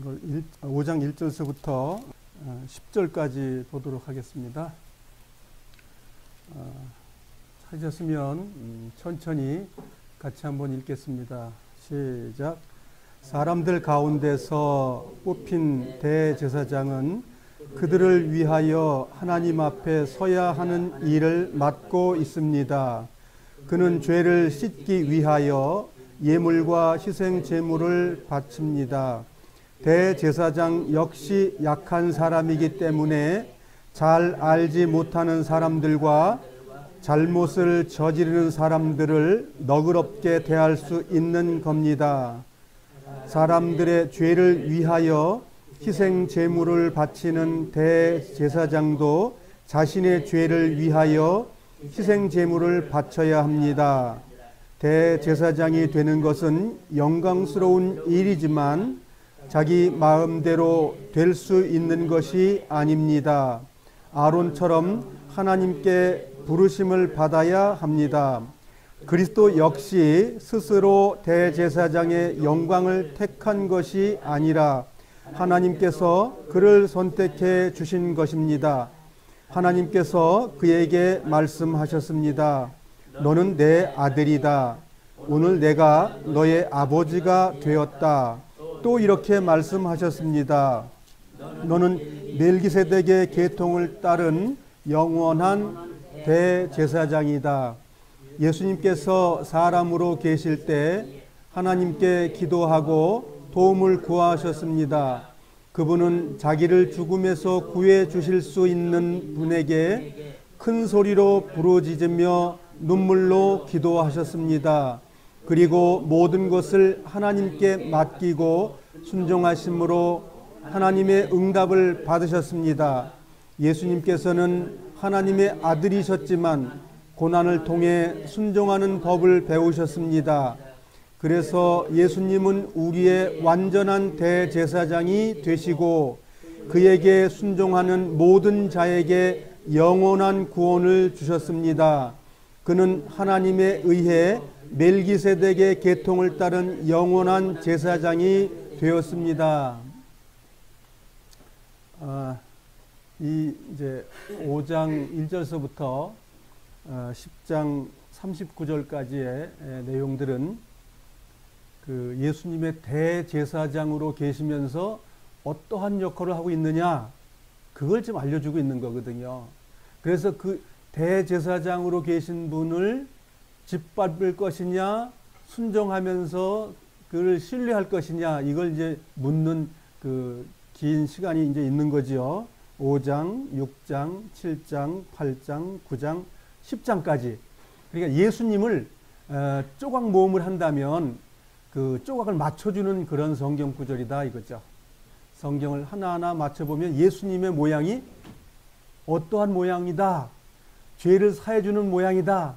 오늘 5장 1절서부터 10절까지 보도록 하겠습니다. 찾으셨으면 천천히 같이 한번 읽겠습니다. 시작. 사람들 가운데서 뽑힌 대제사장은 그들을 위하여 하나님 앞에 서야 하는 일을 맡고 있습니다. 그는 죄를 씻기 위하여 예물과 희생 제물을 바칩니다. 대제사장 역시 약한 사람이기 때문에 잘 알지 못하는 사람들과 잘못을 저지르는 사람들을 너그럽게 대할 수 있는 겁니다. 사람들의 죄를 위하여 희생 제물을 바치는 대제사장도 자신의 죄를 위하여 희생 제물을 바쳐야 합니다. 대제사장이 되는 것은 영광스러운 일이지만 자기 마음대로 될 수 있는 것이 아닙니다. 아론처럼 하나님께 부르심을 받아야 합니다. 그리스도 역시 스스로 대제사장의 영광을 택한 것이 아니라 하나님께서 그를 선택해 주신 것입니다. 하나님께서 그에게 말씀하셨습니다. 너는 내 아들이다. 오늘 내가 너의 아버지가 되었다. 또 이렇게 말씀하셨습니다. 너는 멜기세덱의 계통을 따른 영원한 대제사장이다. 예수님께서 사람으로 계실 때 하나님께 기도하고 도움을 구하셨습니다. 그분은 자기를 죽음에서 구해 주실 수 있는 분에게 큰 소리로 부르짖으며 눈물로 기도하셨습니다. 그리고 모든 것을 하나님께 맡기고 순종하심으로 하나님의 응답을 받으셨습니다. 예수님께서는 하나님의 아들이셨지만 고난을 통해 순종하는 법을 배우셨습니다. 그래서 예수님은 우리의 완전한 대제사장이 되시고 그에게 순종하는 모든 자에게 영원한 구원을 주셨습니다. 그는 하나님에 의해 멜기세덱의 계통을 따른 영원한 제사장이 되었습니다. 이제 5장 1절서부터 10장 39절까지의 내용들은 그 예수님의 대제사장으로 계시면서 어떠한 역할을 하고 있느냐, 그걸 지금 알려주고 있는 거거든요. 그래서 그 대제사장으로 계신 분을 짓밟을 것이냐, 순종하면서 그를 신뢰할 것이냐, 이걸 이제 묻는 그 긴 시간이 이제 있는 거지요. 5장, 6장, 7장, 8장, 9장, 10장까지. 그러니까 예수님을 조각 모음을 한다면 그 조각을 맞춰주는 그런 성경 구절이다 이거죠. 성경을 하나하나 맞춰보면 예수님의 모양이 어떠한 모양이다, 죄를 사해주는 모양이다,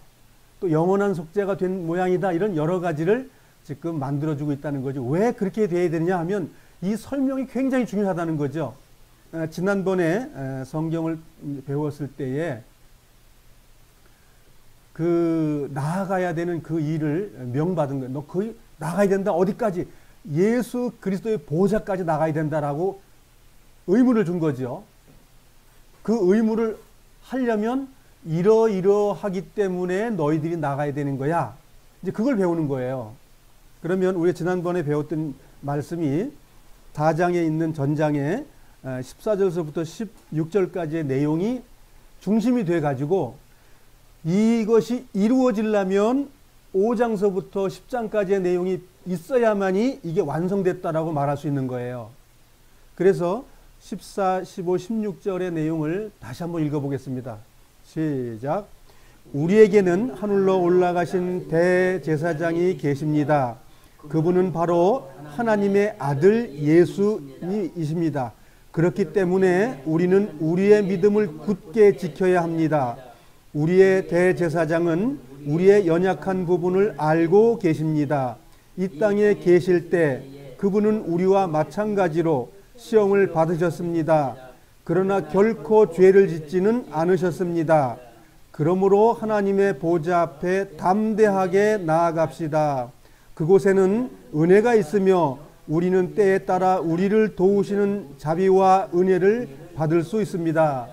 또 영원한 속죄가 된 모양이다, 이런 여러 가지를 지금 만들어주고 있다는 거죠. 왜 그렇게 돼야 되느냐 하면 이 설명이 굉장히 중요하다는 거죠. 지난번에 성경을 배웠을 때에 그 나아가야 되는 그 일을 명받은 거예요. 너 거기 나가야 된다. 어디까지? 예수 그리스도의 보좌까지 나가야 된다라고 의무를 준 거죠. 그 의무를 하려면 이러이러하기 때문에 너희들이 나가야 되는 거야. 이제 그걸 배우는 거예요. 그러면 우리 지난번에 배웠던 말씀이 4장에 있는 전장에 14절서부터 16절까지의 내용이 중심이 돼 가지고 이것이 이루어지려면 5장서부터 10장까지의 내용이 있어야만이 이게 완성됐다라고 말할 수 있는 거예요. 그래서 14, 15, 16절의 내용을 다시 한번 읽어보겠습니다. 시작. 우리에게는 하늘로 올라가신 대제사장이 계십니다. 그분은 바로 하나님의 아들 예수님이십니다. 그렇기 때문에 우리는 우리의 믿음을 굳게 지켜야 합니다. 우리의 대제사장은 우리의 연약한 부분을 알고 계십니다. 이 땅에 계실 때 그분은 우리와 마찬가지로 시험을 받으셨습니다. 그러나 결코 죄를 짓지는 않으셨습니다. 그러므로 하나님의 보좌 앞에 담대하게 나아갑시다. 그곳에는 은혜가 있으며 우리는 때에 따라 우리를 도우시는 자비와 은혜를 받을 수 있습니다.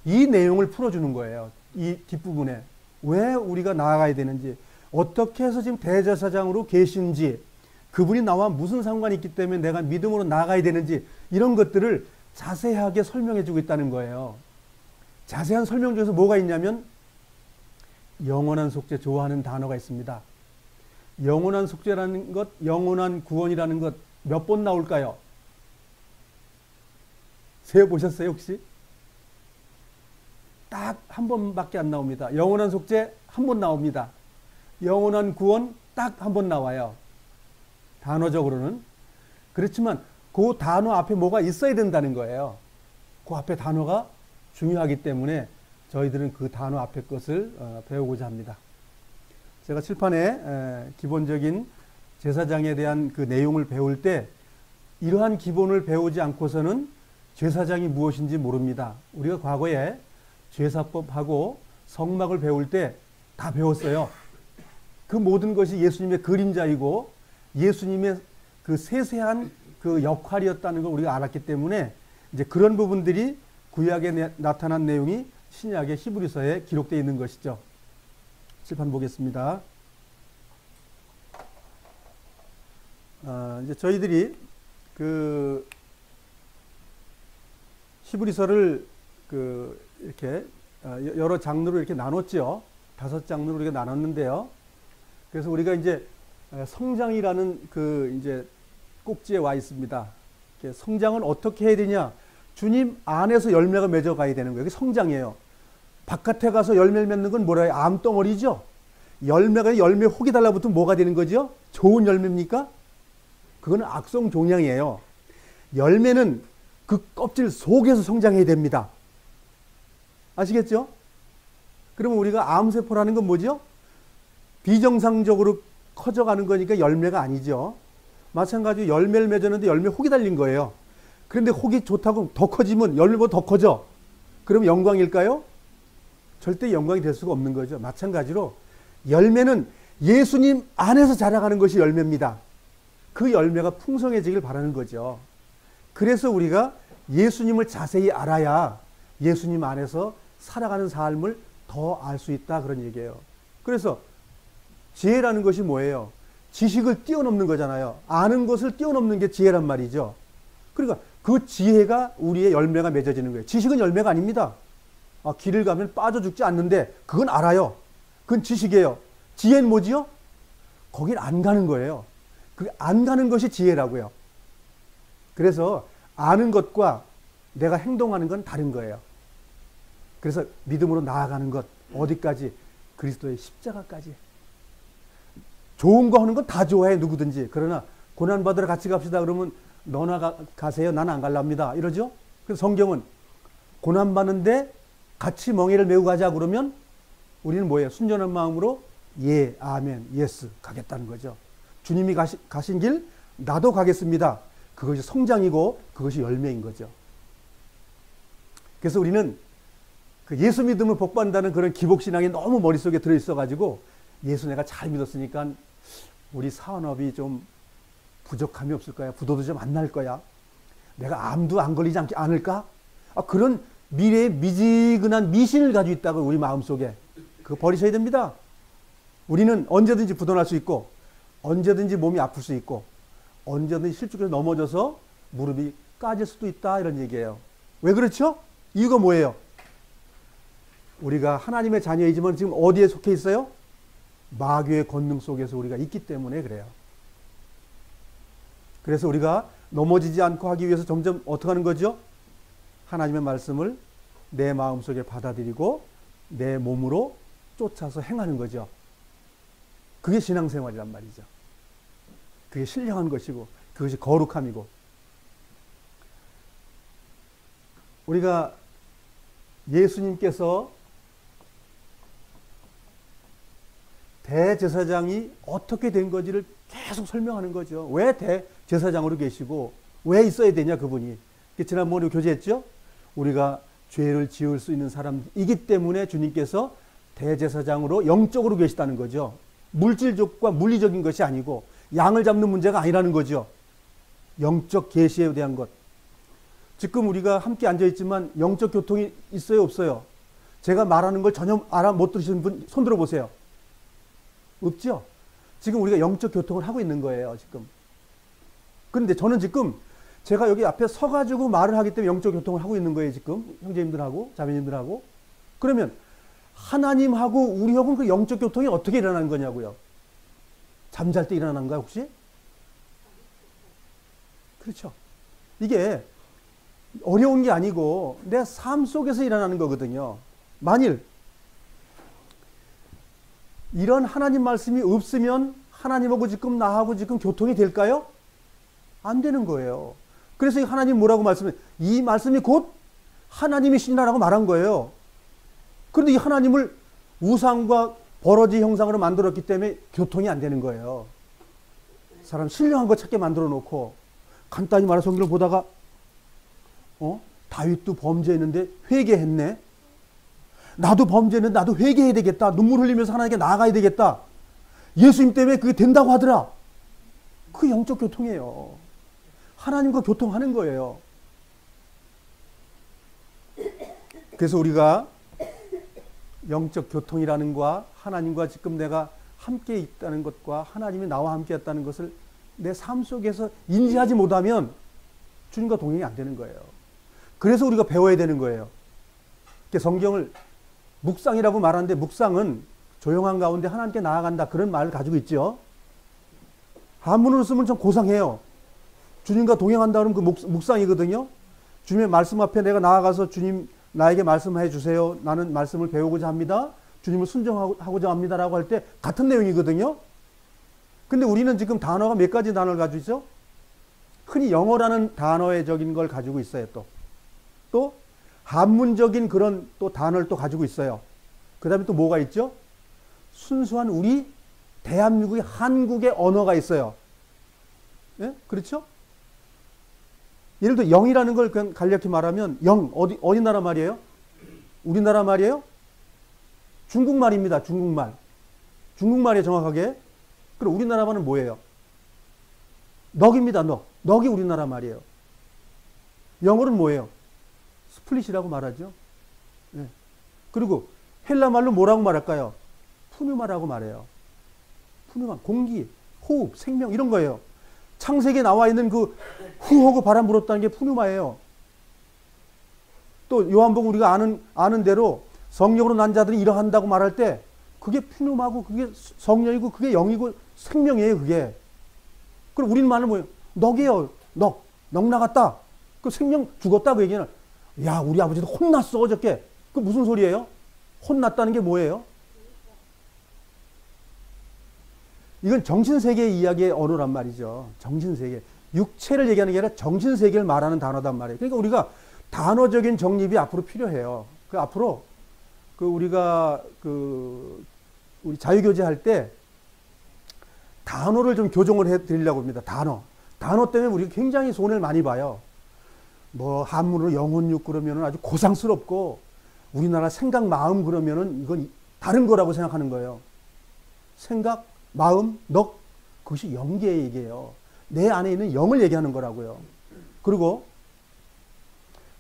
이 내용을 풀어주는 거예요. 이 뒷부분에. 왜 우리가 나아가야 되는지, 어떻게 해서 지금 대제사장으로 계신지, 그분이 나와 무슨 상관이 있기 때문에 내가 믿음으로 나아가야 되는지, 이런 것들을 자세하게 설명해 주고 있다는 거예요. 자세한 설명 중에서 뭐가 있냐면 영원한 속죄, 좋아하는 단어가 있습니다. 영원한 속죄라는 것, 영원한 구원이라는 것 몇 번 나올까요? 세어보셨어요 혹시? 딱 한 번밖에 안 나옵니다. 영원한 속죄 한 번 나옵니다. 영원한 구원 딱 한 번 나와요. 단어적으로는. 그렇지만 그 단어 앞에 뭐가 있어야 된다는 거예요. 그 앞에 단어가 중요하기 때문에 저희들은 그 단어 앞에 것을 배우고자 합니다. 제가 칠판에 기본적인 제사장에 대한 그 내용을 배울 때 이러한 기본을 배우지 않고서는 제사장이 무엇인지 모릅니다. 우리가 과거에 제사법하고 성막을 배울 때 다 배웠어요. 그 모든 것이 예수님의 그림자이고 예수님의 그 세세한 그 역할이었다는 걸 우리가 알았기 때문에 이제 그런 부분들이 구약에 나타난 내용이 신약의 히브리서에 기록되어 있는 것이죠. 칠판 보겠습니다. 이제 저희들이 그 히브리서를 이렇게 여러 장르로 이렇게 나눴죠. 5장르로 우리가 나눴는데요. 그래서 우리가 이제 성장이라는 그 이제 꼭지에 와 있습니다. 성장은 어떻게 해야 되냐? 주님 안에서 열매가 맺어 가야 되는 거예요. 이게 성장이에요. 바깥에 가서 열매를 맺는 건 뭐라요? 암덩어리죠. 열매가 열매 혹이 달라붙으면 뭐가 되는 거죠? 좋은 열매입니까? 그거는 악성 종양이에요. 열매는 그 껍질 속에서 성장해야 됩니다. 아시겠죠? 그러면 우리가 암세포라는 건 뭐죠? 비정상적으로 커져가는 거니까 열매가 아니죠. 마찬가지로 열매를 맺었는데 열매 혹이 달린 거예요. 그런데 혹이 좋다고 더 커지면 열매보다 더 커져. 그럼 영광일까요? 절대 영광이 될 수가 없는 거죠. 마찬가지로 열매는 예수님 안에서 자라가는 것이 열매입니다. 그 열매가 풍성해지길 바라는 거죠. 그래서 우리가 예수님을 자세히 알아야 예수님 안에서 살아가는 삶을 더 알 수 있다, 그런 얘기예요. 그래서 지혜라는 것이 뭐예요? 지식을 뛰어넘는 거잖아요. 아는 것을 뛰어넘는 게 지혜란 말이죠. 그러니까 그 지혜가 우리의 열매가 맺어지는 거예요. 지식은 열매가 아닙니다. 길을 가면 빠져 죽지 않는데 그건 알아요. 그건 지식이에요. 지혜는 뭐지요? 거긴 안 가는 거예요. 그 안 가는 것이 지혜라고요. 그래서 아는 것과 내가 행동하는 건 다른 거예요. 그래서 믿음으로 나아가는 것, 어디까지? 그리스도의 십자가까지. 좋은 거 하는 건 다 좋아해, 누구든지. 그러나 고난받으러 같이 갑시다 그러면 너나 가세요, 나는 안 갈랍니다, 이러죠. 그래서 성경은 고난받는데 같이 멍에를 메고 가자 그러면 우리는 뭐예요? 순전한 마음으로 예, 아멘, 예스 가겠다는 거죠. 주님이 가신 길 나도 가겠습니다. 그것이 성장이고 그것이 열매인 거죠. 그래서 우리는 그 예수 믿음을 복받는다는 그런 기복신앙이 너무 머릿속에 들어있어가지고 예수 내가 잘 믿었으니까 우리 사원업이 좀 부족함이 없을 거야. 부도도 좀 안 날 거야. 내가 암도 안 걸리지 않을까? 그런 미래의 미지근한 미신을 가지고 있다고 우리 마음속에. 그거 버리셔야 됩니다. 우리는 언제든지 부도날 수 있고 언제든지 몸이 아플 수 있고 언제든지 실족해서 넘어져서 무릎이 까질 수도 있다, 이런 얘기예요. 왜 그렇죠? 이유가 뭐예요? 우리가 하나님의 자녀이지만 지금 어디에 속해 있어요? 마귀의 권능 속에서 우리가 있기 때문에 그래요. 그래서 우리가 넘어지지 않고 하기 위해서 점점 어떻게 하는 거죠? 하나님의 말씀을 내 마음속에 받아들이고 내 몸으로 쫓아서 행하는 거죠. 그게 신앙생활이란 말이죠. 그게 신령한 것이고 그것이 거룩함이고. 우리가 예수님께서 대제사장이 어떻게 된 건지를 계속 설명하는 거죠. 왜 대제사장으로 계시고 왜 있어야 되냐, 그분이. 지난번에 교제했죠. 우리가 죄를 지을 수 있는 사람이기 때문에 주님께서 대제사장으로 영적으로 계시다는 거죠. 물질적과 물리적인 것이 아니고 양을 잡는 문제가 아니라는 거죠. 영적 계시에 대한 것. 지금 우리가 함께 앉아있지만 영적 교통이 있어요, 없어요? 제가 말하는 걸 전혀 알아 못 들으시는 분 손 들어보세요. 없죠? 지금 우리가 영적 교통을 하고 있는 거예요, 지금. 그런데 저는 지금 제가 여기 앞에 서가지고 말을 하기 때문에 영적 교통을 하고 있는 거예요, 지금. 형제님들하고, 자매님들하고. 그러면 하나님하고 우리하고는 그 영적 교통이 어떻게 일어나는 거냐고요? 잠잘 때 일어나는가요, 혹시? 그렇죠. 이게 어려운 게 아니고 내 삶 속에서 일어나는 거거든요. 만일 이런 하나님 말씀이 없으면 하나님하고 지금 나하고 지금 교통이 될까요? 안 되는 거예요. 그래서 하나님 뭐라고 말씀해? 이 말씀이 곧 하나님이시라고 말한 거예요. 그런데 이 하나님을 우상과 버러지 형상으로 만들었기 때문에 교통이 안 되는 거예요. 사람 신령한 거 찾게 만들어 놓고 간단히 말해서 성경을 보다가 다윗도 범죄했는데 회개했네. 나도 범죄했는데 나도 회개해야 되겠다. 눈물 흘리면서 하나님께 나아가야 되겠다. 예수님 때문에 그게 된다고 하더라. 그게 영적 교통이에요. 하나님과 교통하는 거예요. 그래서 우리가 영적 교통이라는 것과 하나님과 지금 내가 함께 있다는 것과 하나님이 나와 함께 했다는 것을 내 삶 속에서 인지하지 못하면 주님과 동행이 안 되는 거예요. 그래서 우리가 배워야 되는 거예요. 성경을 묵상이라고 말하는데 묵상은 조용한 가운데 하나님께 나아간다 그런 말을 가지고 있죠. 한문으로 쓰면 좀 고상해요. 주님과 동행한다 그러면 그 묵상이거든요. 주님의 말씀 앞에 내가 나아가서 주님 나에게 말씀해 주세요. 나는 말씀을 배우고자 합니다. 주님을 순종하고자 합니다라고 할 때 같은 내용이거든요. 근데 우리는 지금 단어가 몇 가지 단어를 가지고 있죠? 흔히 영어라는 단어적인 걸 가지고 있어요. 또 한문적인 그런 또 단어를 또 가지고 있어요. 그 다음에 또 뭐가 있죠? 순수한 우리 대한민국의 한국의 언어가 있어요. 예? 그렇죠? 예를 들어 영이라는 걸 그냥 간략히 말하면 영 어디 나라 말이에요? 우리나라 말이에요? 중국말입니다. 중국말. 중국말이에요, 정확하게. 그럼 우리나라 말은 뭐예요? 넋입니다. 넋. 넋이 우리나라 말이에요. 영어는 뭐예요? 스플릿이라고 말하죠. 네. 그리고 헬라 말로 뭐라고 말할까요? 푸뉴마라고 말해요. 푸뉴마, 공기, 호흡, 생명 이런 거예요. 창세기에 나와 있는 그 후하고 바람 불었다는 게 푸뉴마예요. 또 요한복음 우리가 아는 대로 성령으로 난 자들이 이러한다고 말할 때 그게 푸뉴마고 그게 성령이고 그게 영이고 생명이에요, 그게. 그럼 우리는 말은 뭐예요? 넋이에요. 넋 나갔다. 그 생명 죽었다 그 얘기는. 야, 우리 아버지도 혼났어 어저께. 그 무슨 소리예요? 혼났다는 게 뭐예요? 이건 정신세계의 이야기의 언어란 말이죠. 정신세계. 육체를 얘기하는 게 아니라 정신세계를 말하는 단어단 말이에요. 그러니까 우리가 단어적인 정립이 앞으로 필요해요. 그 앞으로 우리가 우리 자유교제 할 때 단어를 좀 교정을 해 드리려고 합니다. 단어 때문에 우리가 굉장히 손해를 많이 봐요. 뭐 한문으로 영혼육 그러면은 아주 고상스럽고 우리나라 생각 마음 그러면은 이건 다른 거라고 생각하는 거예요. 생각, 마음, 넋 그것이 영계의 얘기예요. 내 안에 있는 영을 얘기하는 거라고요. 그리고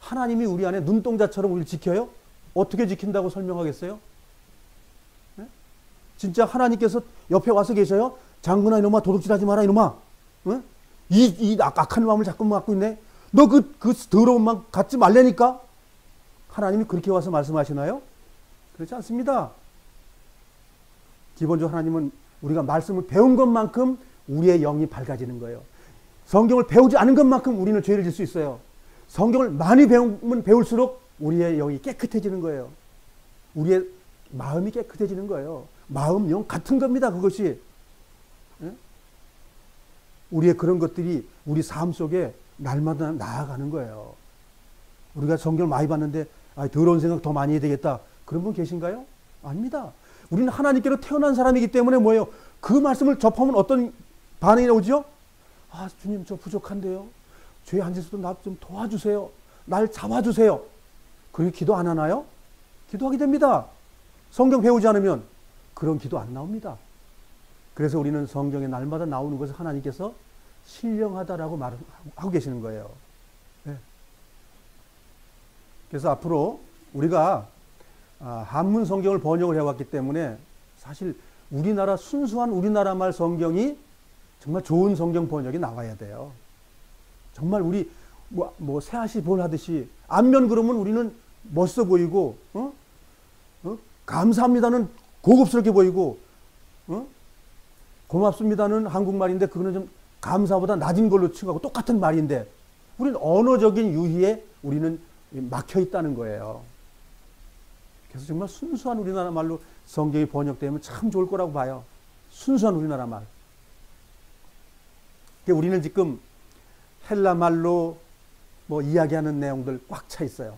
하나님이 우리 안에 눈동자처럼 우리를 지켜요? 어떻게 지킨다고 설명하겠어요? 네? 진짜 하나님께서 옆에 와서 계셔요? 장군아 이놈아 도둑질하지 마라 이놈아. 네? 이 악한 마음을 자꾸 갖고 있네. 너 그 더러운 마음 갖지 말라니까. 하나님이 그렇게 와서 말씀하시나요? 그렇지 않습니다. 기본적으로 하나님은 우리가 말씀을 배운 것만큼 우리의 영이 밝아지는 거예요. 성경을 배우지 않은 것만큼 우리는 죄를 질 수 있어요. 성경을 많이 배우면 배울수록 우리의 영이 깨끗해지는 거예요. 우리의 마음이 깨끗해지는 거예요. 마음, 영 같은 겁니다. 그것이. 우리의 그런 것들이 우리 삶 속에 날마다 나아가는 거예요. 우리가 성경을 많이 봤는데 더러운 생각 더 많이 해야 되겠다. 그런 분 계신가요? 아닙니다. 우리는 하나님께로 태어난 사람이기 때문에 뭐예요? 그 말씀을 접하면 어떤 반응이 나오죠? 아, 주님 저 부족한데요. 죄에 앉아서도 나 좀 도와주세요. 날 잡아주세요. 그렇게 기도 안 하나요? 기도하게 됩니다. 성경 배우지 않으면 그런 기도 안 나옵니다. 그래서 우리는 성경에 날마다 나오는 것을 하나님께서 신령하다라고 말하고 계시는 거예요. 네. 그래서 앞으로 우리가 한문 성경을 번역을 해왔기 때문에 사실 순수한 우리나라 말 성경이 정말 좋은 성경 번역이 나와야 돼요. 정말 우리 새하시 볼 하듯이 안면 그러면 우리는 멋있어 보이고 감사합니다는 고급스럽게 보이고 고맙습니다는 한국말인데 그거는 좀 감사보다 낮은 걸로 칭하고 똑같은 말인데 우리는 언어적인 유희에 우리는 막혀 있다는 거예요. 그래서 정말 순수한 우리나라 말로 성경이 번역되면 참 좋을 거라고 봐요. 순수한 우리나라 말. 우리는 지금 헬라 말로 이야기하는 내용들 꽉 차 있어요.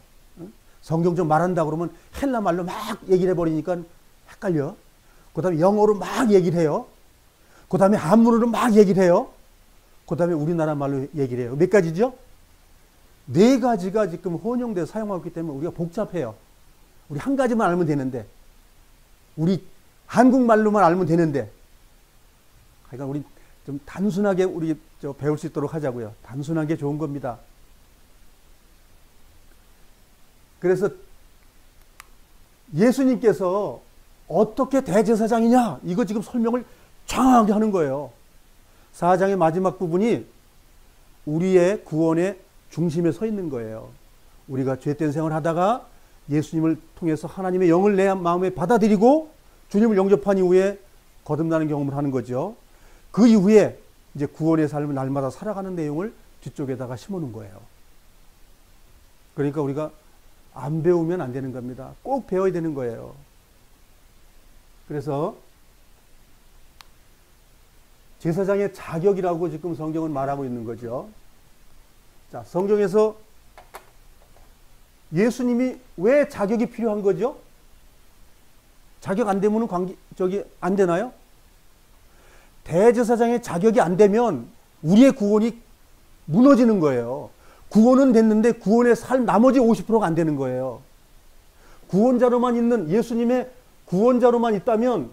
성경 좀 말한다 그러면 헬라 말로 막 얘기를 해버리니까 헷갈려. 그 다음에 영어로 막 얘기를 해요. 그 다음에 한문으로 막 얘기를 해요. 그 다음에 우리나라 말로 얘기를 해요. 몇 가지죠? 4가지가 지금 혼용돼서 사용하고 있기 때문에 우리가 복잡해요. 우리 한 가지만 알면 되는데, 우리 한국말로만 알면 되는데, 그러니까 우리 좀 단순하게 우리 배울 수 있도록 하자고요. 단순한 게 좋은 겁니다. 그래서 예수님께서 어떻게 대제사장이냐, 이거 지금 설명을 장황하게 하는 거예요. 4장의 마지막 부분이 우리의 구원의 중심에 서 있는 거예요. 우리가 죄된 생활을 하다가 예수님을 통해서 하나님의 영을 내 마음에 받아들이고 주님을 영접한 이후에 거듭나는 경험을 하는 거죠. 그 이후에 이제 구원의 삶을 날마다 살아가는 내용을 뒤쪽에다가 심어놓은 거예요. 그러니까 우리가 안 배우면 안 되는 겁니다. 꼭 배워야 되는 거예요. 그래서 제사장의 자격이라고 지금 성경은 말하고 있는 거죠. 자, 성경에서 예수님이 왜 자격이 필요한 거죠? 자격 안 되면 안 되나요? 대제사장의 자격이 안 되면 우리의 구원이 무너지는 거예요. 구원은 됐는데 구원의 삶 나머지 50%가 안 되는 거예요. 구원자로만 있는 예수님의 구원자로만 있다면,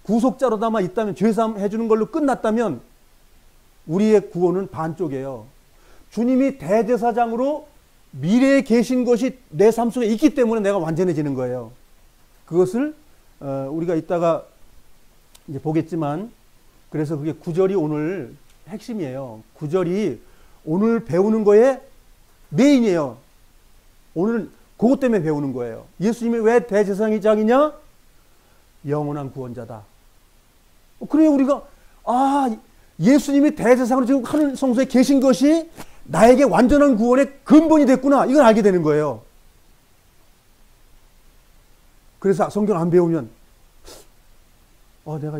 구속자로만 있다면, 죄사함 해주는 걸로 끝났다면 우리의 구원은 반쪽이에요. 주님이 대제사장으로 미래에 계신 것이 내 삶 속에 있기 때문에 내가 완전해지는 거예요. 그것을 우리가 이따가 이제 보겠지만, 그래서 그게 9절이 오늘 핵심이에요. 9절이 오늘 배우는 거에 메인이에요. 오늘 그것 때문에 배우는 거예요. 예수님이 왜 대제사장이냐? 영원한 구원자다. 그래 우리가 예수님이 대제사장으로 지금 하늘 성소에 계신 것이 나에게 완전한 구원의 근본이 됐구나. 이걸 알게 되는 거예요. 그래서 성경 안 배우면 내가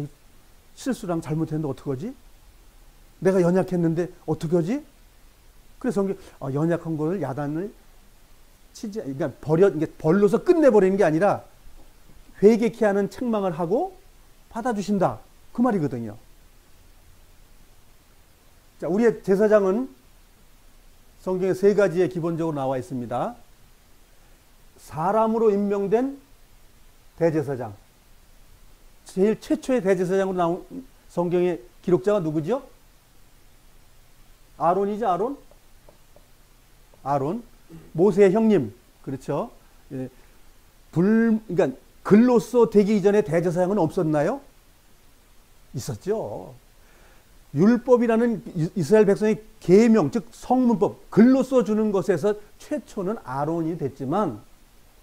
실수랑 잘못했는데 어떡하지? 내가 연약했는데 어떡하지? 그래서 성경 연약한 거를 야단을 치지, 그러니까 벌로서 끝내버리는 게 아니라 회개케 하는 책망을 하고 받아주신다. 그 말이거든요. 자, 우리의 제사장은 성경에 3가지에 기본적으로 나와 있습니다. 사람으로 임명된 대제사장. 제일 최초의 대제사장으로 나온 성경의 기록자가 누구죠? 아론이죠, 아론? 아론. 모세의 형님. 그렇죠. 예. 그러니까 글로써 되기 이전에 대제사장은 없었나요? 있었죠. 율법이라는 이스라엘 백성의 계명, 즉 성문법, 글로써 주는 것에서 최초는 아론이 됐지만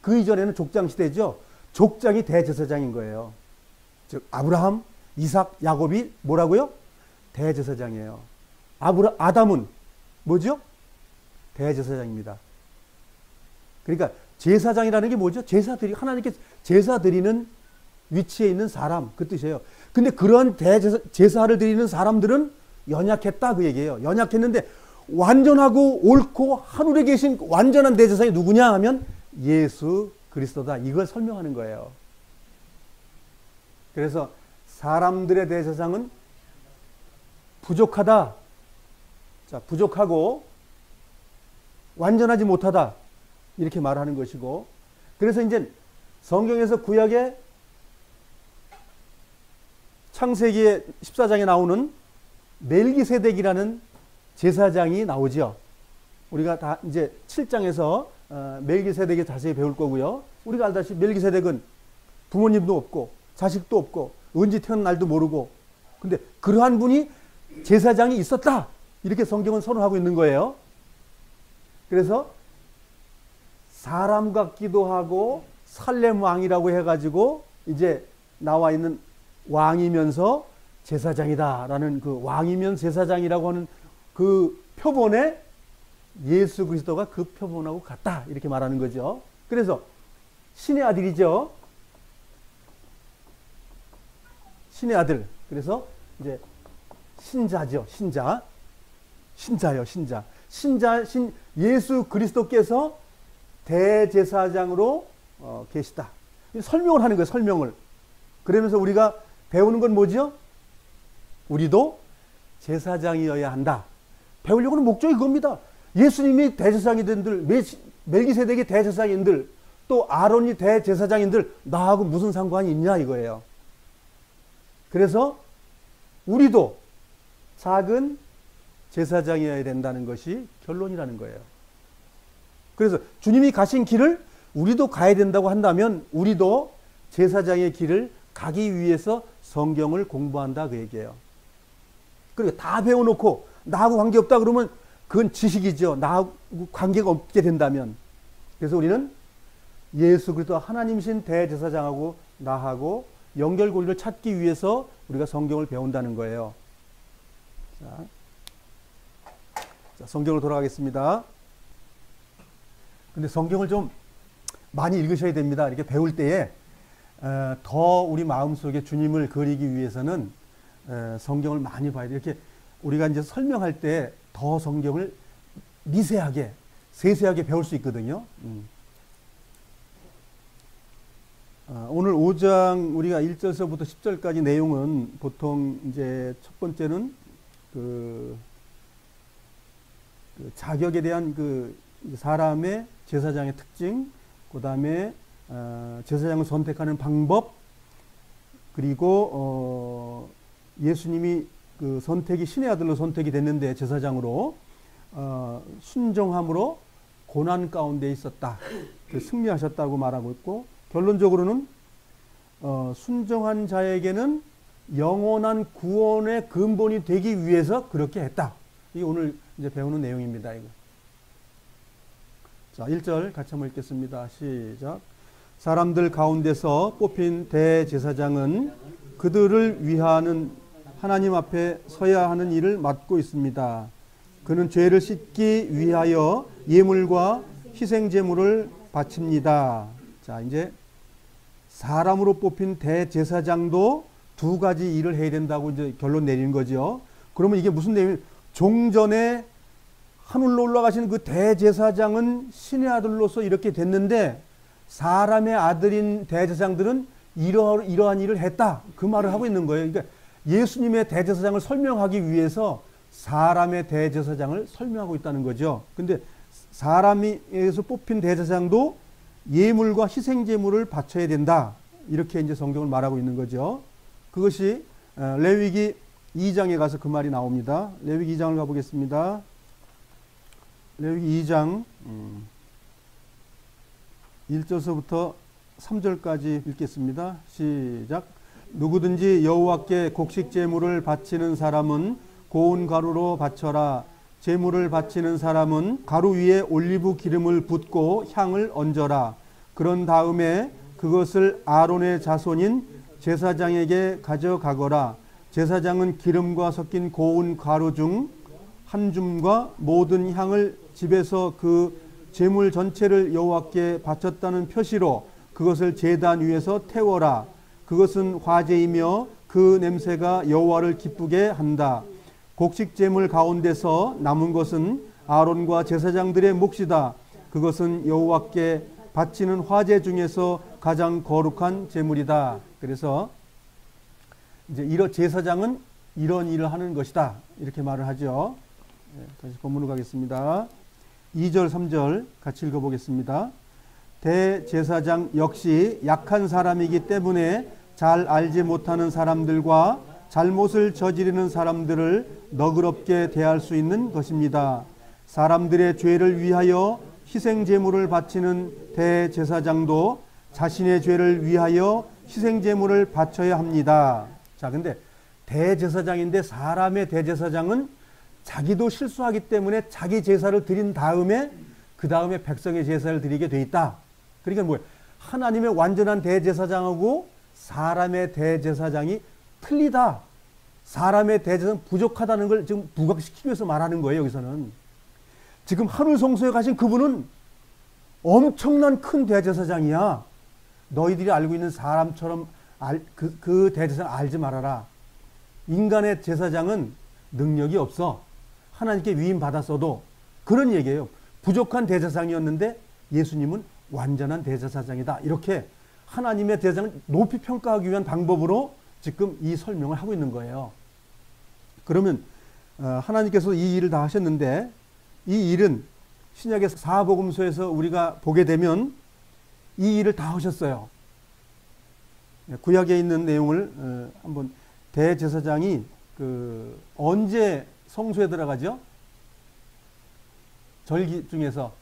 그 이전에는 족장 시대죠. 족장이 대제사장인 거예요. 즉 아브라함, 이삭, 야곱이 뭐라고요? 대제사장이에요. 아담은 뭐죠? 대제사장입니다. 그러니까 제사장이라는 게 뭐죠? 하나님께 제사 드리는 위치에 있는 사람, 그 뜻이에요. 근데 그런 제사를 드리는 사람들은 연약했다, 그 얘기예요. 연약했는데 완전하고 옳고 하늘에 계신 완전한 대제사장이 누구냐 하면 예수 그리스도다. 이걸 설명하는 거예요. 그래서 사람들의 대제사장은 부족하다. 자, 부족하고 완전하지 못하다. 이렇게 말하는 것이고, 그래서 이제 성경에서 구약의 창세기의 14장에 나오는 멜기세덱이라는 제사장이 나오죠. 우리가 다 이제 7장에서 멜기세덱에 자세히 배울 거고요. 우리가 알다시피 멜기세덱은 부모님도 없고 자식도 없고 언제 태어난 날도 모르고, 근데 그러한 분이 제사장이 있었다, 이렇게 성경은 선언하고 있는 거예요. 그래서 사람 같기도 하고 살렘 왕이라고 해가지고 이제 나와 있는 왕이면서 제사장이다라는 그 왕이면 제사장이라고 하는 그 표본에 예수 그리스도가 그 표본하고 같다, 이렇게 말하는 거죠. 그래서 신의 아들이죠. 신의 아들. 그래서 이제 신자죠. 신자요. 신자신 예수 그리스도께서 대제사장으로 계시다. 설명을 하는 거예요. 설명을. 그러면서 우리가 배우는 건 뭐죠? 우리도 제사장이어야 한다. 배우려고 하는 목적이 그겁니다. 예수님이 대제사장인들, 멜기세덱이 대제사장인들, 또 아론이 대제사장인들, 나하고 무슨 상관이 있냐 이거예요. 그래서 우리도 작은 제사장이어야 된다는 것이 결론이라는 거예요. 그래서 주님이 가신 길을 우리도 가야 된다고 한다면 우리도 제사장의 길을 가기 위해서 성경을 공부한다, 그 얘기예요. 그러니까 다 배워놓고 나하고 관계없다 그러면 그건 지식이죠. 나하고 관계가 없게 된다면. 그래서 우리는 예수 그리스도 하나님이신 대제사장하고 나하고 연결고리를 찾기 위해서 우리가 성경을 배운다는 거예요. 자, 성경으로 돌아가겠습니다. 근데 성경을 좀 많이 읽으셔야 됩니다. 이렇게 배울 때에 더 우리 마음속에 주님을 그리기 위해서는 성경을 많이 봐야 돼요. 이렇게 우리가 이제 설명할 때 더 성경을 미세하게, 세세하게 배울 수 있거든요. 오늘 5장 우리가 1절서부터 10절까지 내용은 보통 이제 첫 번째는 그 자격에 대한 그 사람의 제사장의 특징, 그 다음에 제사장을 선택하는 방법, 그리고 예수님이 그 선택이 신의 아들로 선택이 됐는데 제사장으로 순종함으로 고난 가운데 있었다, 승리하셨다고 말하고 있고, 결론적으로는 순종한 자에게는 영원한 구원의 근본이 되기 위해서 그렇게 했다. 이게 오늘 이제 배우는 내용입니다. 이거. 자, 1절 같이 한번 읽겠습니다. 시작. 사람들 가운데서 뽑힌 대제사장은 그들을 위하는 하나님 앞에 서야 하는 일을 맡고 있습니다. 그는 죄를 씻기 위하여 예물과 희생제물을 바칩니다. 자, 이제 사람으로 뽑힌 대제사장도 두 가지 일을 해야 된다고 이제 결론 내리는 거죠. 그러면 이게 무슨 내용이에요? 종전에 하늘로 올라가신 그 대제사장은 신의 아들로서 이렇게 됐는데 사람의 아들인 대제사장들은 이러한 일을 했다, 그 말을 하고 있는 거예요. 그러니까 예수님의 대제사장을 설명하기 위해서 사람의 대제사장을 설명하고 있다는 거죠. 근데 사람에서 뽑힌 대제사장도 예물과 희생제물을 바쳐야 된다, 이렇게 이제 성경을 말하고 있는 거죠. 그것이 레위기 2장에 가서 그 말이 나옵니다. 레위기 2장을 가보겠습니다. 레위기 2장 1절서부터 3절까지 읽겠습니다. 시작. 누구든지 여호와께 곡식 제물을 바치는 사람은 고운 가루로 바쳐라. 제물을 바치는 사람은 가루 위에 올리브 기름을 붓고 향을 얹어라. 그런 다음에 그것을 아론의 자손인 제사장에게 가져가거라. 제사장은 기름과 섞인 고운 가루 중 한 줌과 모든 향을 집에서 그 제물 전체를 여호와께 바쳤다는 표시로 그것을 제단 위에서 태워라. 그것은 화제이며 그 냄새가 여호와를 기쁘게 한다. 곡식 제물 가운데서 남은 것은 아론과 제사장들의 몫이다. 그것은 여호와께 바치는 화제 중에서 가장 거룩한 제물이다. 그래서 이제 제사장은 이런 일을 하는 것이다, 이렇게 말을 하죠. 다시 본문으로 가겠습니다. 2절 3절 같이 읽어보겠습니다. 대제사장 역시 약한 사람이기 때문에 잘 알지 못하는 사람들과 잘못을 저지르는 사람들을 너그럽게 대할 수 있는 것입니다. 사람들의 죄를 위하여 희생 제물을 바치는 대제사장도 자신의 죄를 위하여 희생 제물을 바쳐야 합니다. 자, 근데 대제사장인데 사람의 대제사장은 자기도 실수하기 때문에 자기 제사를 드린 다음에 그 다음에 백성의 제사를 드리게 돼 있다. 그러니까 뭐예요? 하나님의 완전한 대제사장하고 사람의 대제사장이 틀리다. 사람의 대제사장 부족하다는 걸 지금 부각시키기 위해서 말하는 거예요. 여기서는 지금 하늘 성소에 가신 그분은 엄청난 큰 대제사장이야. 너희들이 알고 있는 사람처럼 그 대제사장 알지 말아라. 인간의 제사장은 능력이 없어. 하나님께 위임 받았어도 그런 얘기예요. 부족한 대제사장이었는데 예수님은 완전한 대제사장이다. 이렇게 하나님의 대제사장을 높이 평가하기 위한 방법으로 지금 이 설명을 하고 있는 거예요. 그러면 하나님께서 이 일을 다 하셨는데 이 일은 신약의 사복음서에서 우리가 보게 되면 이 일을 다 하셨어요. 구약에 있는 내용을 한번 대제사장이 언제 성소에 들어가죠? 절기 중에서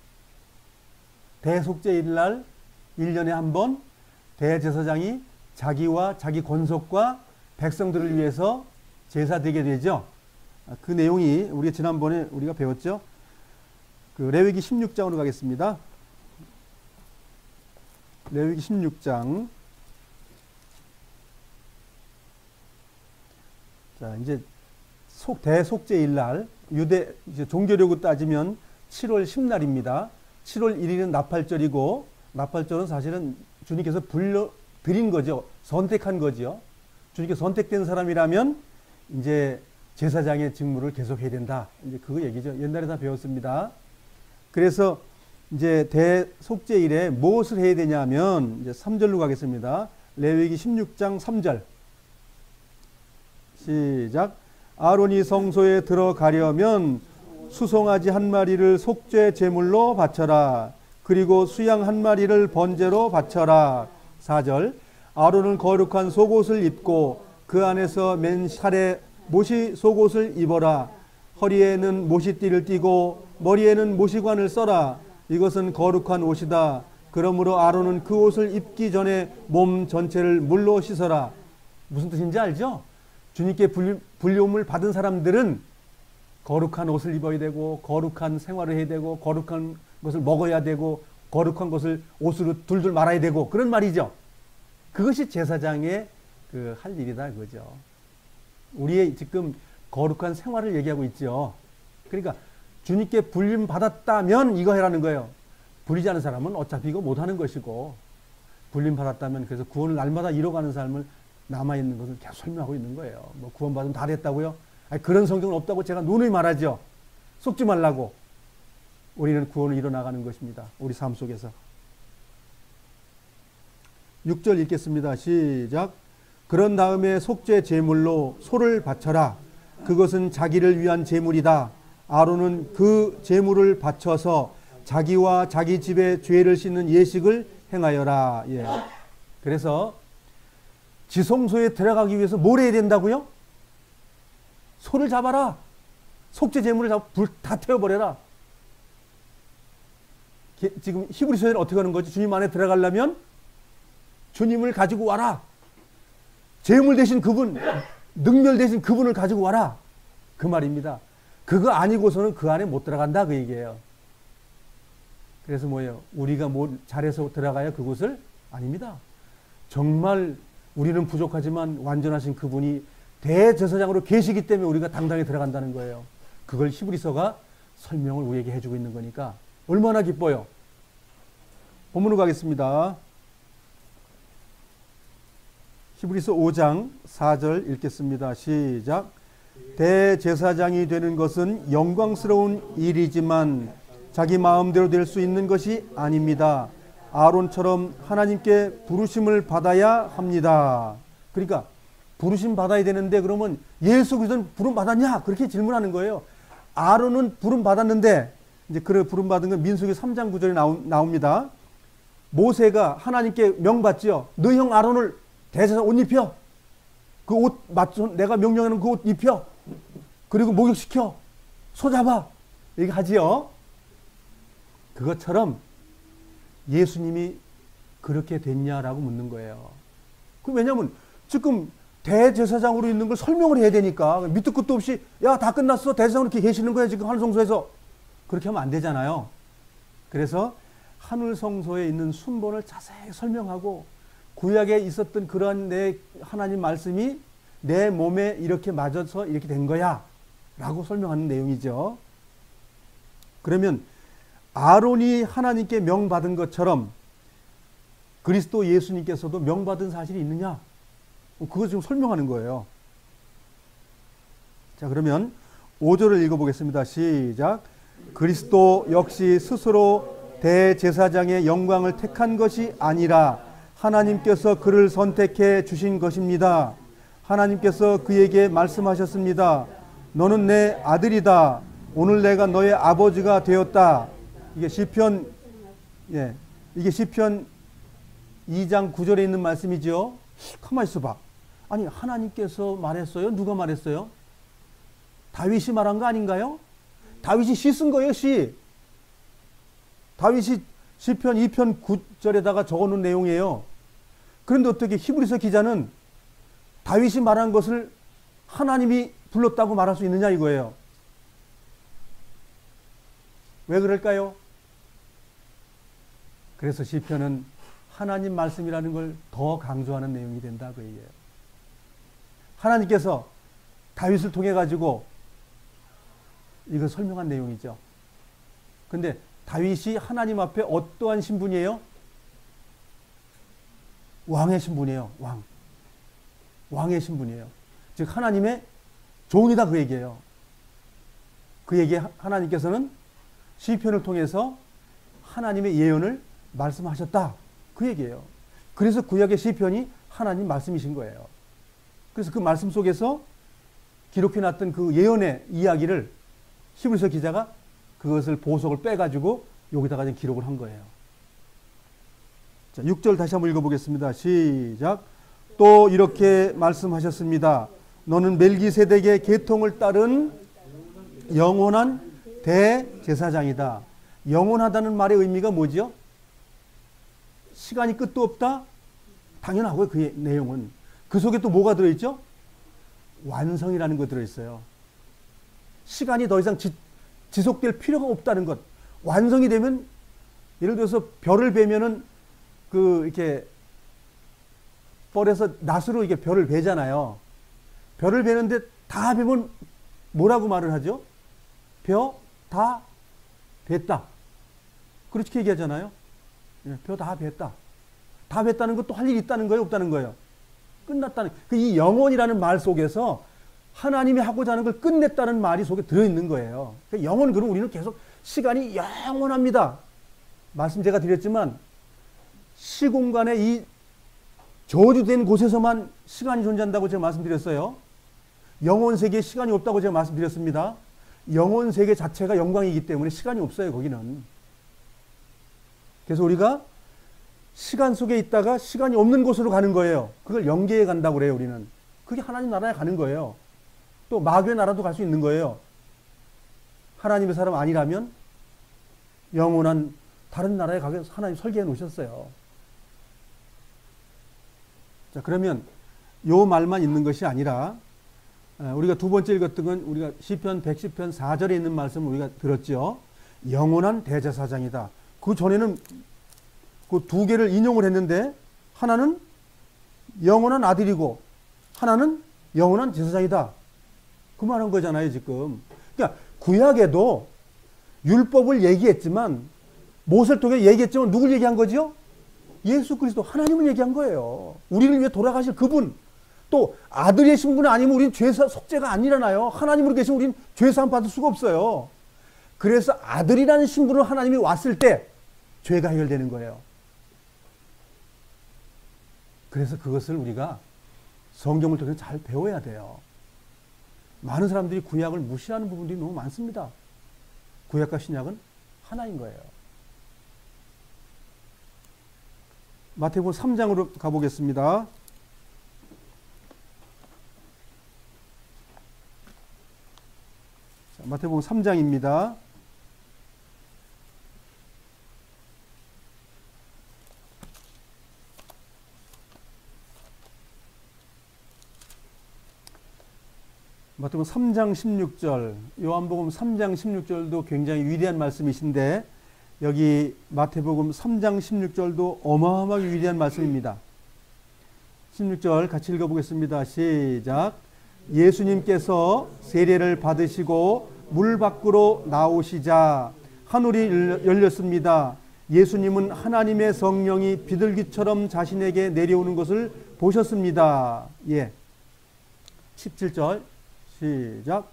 대속죄일 날 1년에 한 번 대제사장이 자기와 자기 권속과 백성들을 위해서 제사 드리게 되죠. 그 내용이 우리가 지난번에 우리가 배웠죠. 레위기 16장으로 가겠습니다. 레위기 16장. 자, 이제 대속죄일 날 유대 이제 종교력으로 따지면 7월 10날입니다. 7월 1일은 나팔절이고 나팔절은 사실은 주님께서 드린 거죠. 선택한 거죠. 주님께서 선택된 사람이라면 이제 제사장의 직무를 계속해야 된다. 이제 그거 얘기죠. 옛날에 다 배웠습니다. 그래서 이제 대속죄일에 무엇을 해야 되냐면 이제 3절로 가겠습니다. 레위기 16장 3절. 시작. 아론이 성소에 들어가려면 수송아지 한 마리를 속죄 제물로 바쳐라. 그리고 수양 한 마리를 번제로 바쳐라. 4절. 아론은 거룩한 속옷을 입고 그 안에서 맨 살에 모시 속옷을 입어라. 허리에는 모시띠를 띠고 머리에는 모시관을 써라. 이것은 거룩한 옷이다. 그러므로 아론은 그 옷을 입기 전에 몸 전체를 물로 씻어라. 무슨 뜻인지 알죠? 주님께 불리움을 받은 사람들은 거룩한 옷을 입어야 되고 거룩한 생활을 해야 되고 거룩한 것을 먹어야 되고 거룩한 것을 옷으로 둘둘 말아야 되고 그런 말이죠. 그것이 제사장의 할 일이다 그거죠. 우리의 지금 거룩한 생활을 얘기하고 있죠. 그러니까 주님께 불림 받았다면 이거 해라는 거예요. 불리지 않은 사람은 어차피 이거 못하는 것이고 불림 받았다면 그래서 구원을 날마다 이뤄가는 삶을 남아있는 것을 계속 설명하고 있는 거예요. 뭐 구원받으면 다 됐다고요? 아니, 그런 성경은 없다고 제가 누누이 말하죠. 속지 말라고. 우리는 구원을 이뤄나가는 것입니다. 우리 삶 속에서. 6절 읽겠습니다. 시작. 그런 다음에 속죄 제물로 소를 바쳐라. 그것은 자기를 위한 제물이다. 아론은 그 제물을 바쳐서 자기와 자기 집의 죄를 씻는 예식을 행하여라. 예. 그래서 지성소에 들어가기 위해서 뭘 해야 된다고요? 소를 잡아라. 속죄 제물을 잡아 불 다 태워버려라. 지금 히브리서에는 어떻게 하는 거지? 주님 안에 들어가려면 주님을 가지고 와라. 제물 대신 그분, 능멸 대신 그분을 가지고 와라. 그 말입니다. 그거 아니고서는 그 안에 못 들어간다 그 얘기예요. 그래서 뭐예요? 우리가 뭐 잘해서 들어가야 그곳을? 아닙니다. 정말 우리는 부족하지만 완전하신 그분이 대제사장으로 계시기 때문에 우리가 당당히 들어간다는 거예요. 그걸 히브리서가 설명을 우리에게 해주고 있는 거니까 얼마나 기뻐요. 본문으로 가겠습니다. 히브리서 5장 4절 읽겠습니다. 시작. 대제사장이 되는 것은 영광스러운 일이지만 자기 마음대로 될 수 있는 것이 아닙니다. 아론처럼 하나님께 부르심을 받아야 합니다. 그러니까 부르심 받아야 되는데 그러면 예수 그리스도는 부름 받았냐? 그렇게 질문하는 거예요. 아론은 부름 받았는데 이제 그 부름 받은 건 민수기 3장 9절에 나옵니다. 모세가 하나님께 명받지요. 너 형 아론을 대제사장 옷 입혀. 그 옷 맞춰 내가 명령하는 그 옷 입혀. 그리고 목욕시켜. 소 잡아. 이렇게 하지요. 그것처럼 예수님이 그렇게 됐냐라고 묻는 거예요. 왜냐하면 지금 대제사장으로 있는 걸 설명을 해야 되니까 밑도 끝도 없이 야, 다 끝났어. 대제사장으로 이렇게 계시는 거야. 지금 하늘성소에서. 그렇게 하면 안 되잖아요. 그래서 하늘성소에 있는 순번을 자세히 설명하고 구약에 있었던 그러한 내 하나님 말씀이 내 몸에 이렇게 맞아서 이렇게 된 거야 라고 설명하는 내용이죠. 그러면 아론이 하나님께 명받은 것처럼 그리스도 예수님께서도 명받은 사실이 있느냐? 그거 지금 설명하는 거예요. 자, 그러면 5절을 읽어보겠습니다. 시작. 그리스도 역시 스스로 대제사장의 영광을 택한 것이 아니라 하나님께서 그를 선택해 주신 것입니다. 하나님께서 그에게 말씀하셨습니다. 너는 내 아들이다. 오늘 내가 너의 아버지가 되었다. 이게 시편, 이게 시편 2장 9절에 있는 말씀이죠. 가만히 있어봐. 아니, 하나님께서 말했어요? 누가 말했어요? 다윗이 말한 거 아닌가요? 다윗이 시 쓴 거예요, 시. 다윗이 시편 2편 9절에다가 적어놓은 내용이에요. 그런데 어떻게 히브리서 기자는 다윗이 말한 것을 하나님이 불렀다고 말할 수 있느냐 이거예요. 왜 그럴까요? 그래서 시편은 하나님 말씀이라는 걸 더 강조하는 내용이 된다 그 얘기예요. 하나님께서 다윗을 통해 가지고 이걸 설명한 내용이죠. 근데 다윗이 하나님 앞에 어떠한 신분이에요? 왕의 신분이에요. 왕의 신분이에요. 즉 하나님의 종이다 그 얘기예요. 그 얘기에 하나님께서는 시편을 통해서 하나님의 예언을 말씀하셨다 그 얘기예요. 그래서 구약의 시편이 하나님 말씀이신 거예요. 그래서 그 말씀 속에서 기록해놨던 그 예언의 이야기를 히브리서 기자가 그것을 보석을 빼가지고 여기다가 기록을 한 거예요. 자, 6절 다시 한번 읽어보겠습니다. 시작. 또 이렇게 말씀하셨습니다. 너는 멜기세덱의 계통을 따른 영원한 대제사장이다. 영원하다는 말의 의미가 뭐죠? 시간이 끝도 없다? 당연하고요. 그 내용은. 그 속에 또 뭐가 들어있죠? 완성이라는 거 들어있어요. 시간이 더 이상 지속될 필요가 없다는 것. 완성이 되면 예를 들어서 별을 베면은 이렇게 뻘에서 낫으로 이게 별을 베잖아요. 별을 베는데 다 베면 뭐라고 말을 하죠? 다 뱄다. 그렇게 얘기하잖아요. 벼 다 뱄다. 다 뱄다는 것도 할 일이 있다는 거예요? 없다는 거예요? 끝났다는. 이 영원이라는 말 속에서 하나님이 하고자 하는 걸 끝냈다는 말이 속에 들어있는 거예요. 영원, 그럼 우리는 계속 시간이 영원합니다. 말씀 제가 드렸지만 시공간에 이 저주된 곳에서만 시간이 존재한다고 제가 말씀드렸어요. 영원 세계에 시간이 없다고 제가 말씀드렸습니다. 영원 세계 자체가 영광이기 때문에 시간이 없어요, 거기는. 그래서 우리가 시간 속에 있다가 시간이 없는 곳으로 가는 거예요. 그걸 영계에 간다고 그래요, 우리는. 그게 하나님 나라에 가는 거예요. 또 마귀의 나라도 갈 수 있는 거예요. 하나님의 사람 아니라면 영원한 다른 나라에 가게 하나님 설계해 놓으셨어요. 자, 그러면 요 말만 있는 것이 아니라 우리가 두 번째 읽었던 건 우리가 시편 110편 4절에 있는 말씀을 우리가 들었죠. 영원한 대제사장이다. 그 전에는 그 두 개를 인용을 했는데 하나는 영원한 아들이고 하나는 영원한 제사장이다. 그 말한 거잖아요, 지금. 그러니까 구약에도 율법을 얘기했지만 모세를 통해 얘기했지만 누굴 얘기한 거죠? 예수 그리스도 하나님을 얘기한 거예요. 우리를 위해 돌아가실 그분. 또 아들의 신분이 아니면 우리는 죄사 속죄가 안 일어나요. 하나님으로 계시면 우리는 죄사함 받을 수가 없어요. 그래서 아들이라는 신분으로 하나님이 왔을 때 죄가 해결되는 거예요. 그래서 그것을 우리가 성경을 통해서 잘 배워야 돼요. 많은 사람들이 구약을 무시하는 부분들이 너무 많습니다. 구약과 신약은 하나인 거예요. 마태복음 3장으로 가보겠습니다. 마태복음 3장입니다. 마태복음 3장 16절, 요한복음 3장 16절도 굉장히 위대한 말씀이신데 여기 마태복음 3장 16절도 어마어마하게 위대한 말씀입니다. 16절 같이 읽어보겠습니다. 시작. 예수님께서 세례를 받으시고 물 밖으로 나오시자 하늘이 열렸습니다. 예수님은 하나님의 성령이 비둘기처럼 자신에게 내려오는 것을 보셨습니다. 예. 17절 시작.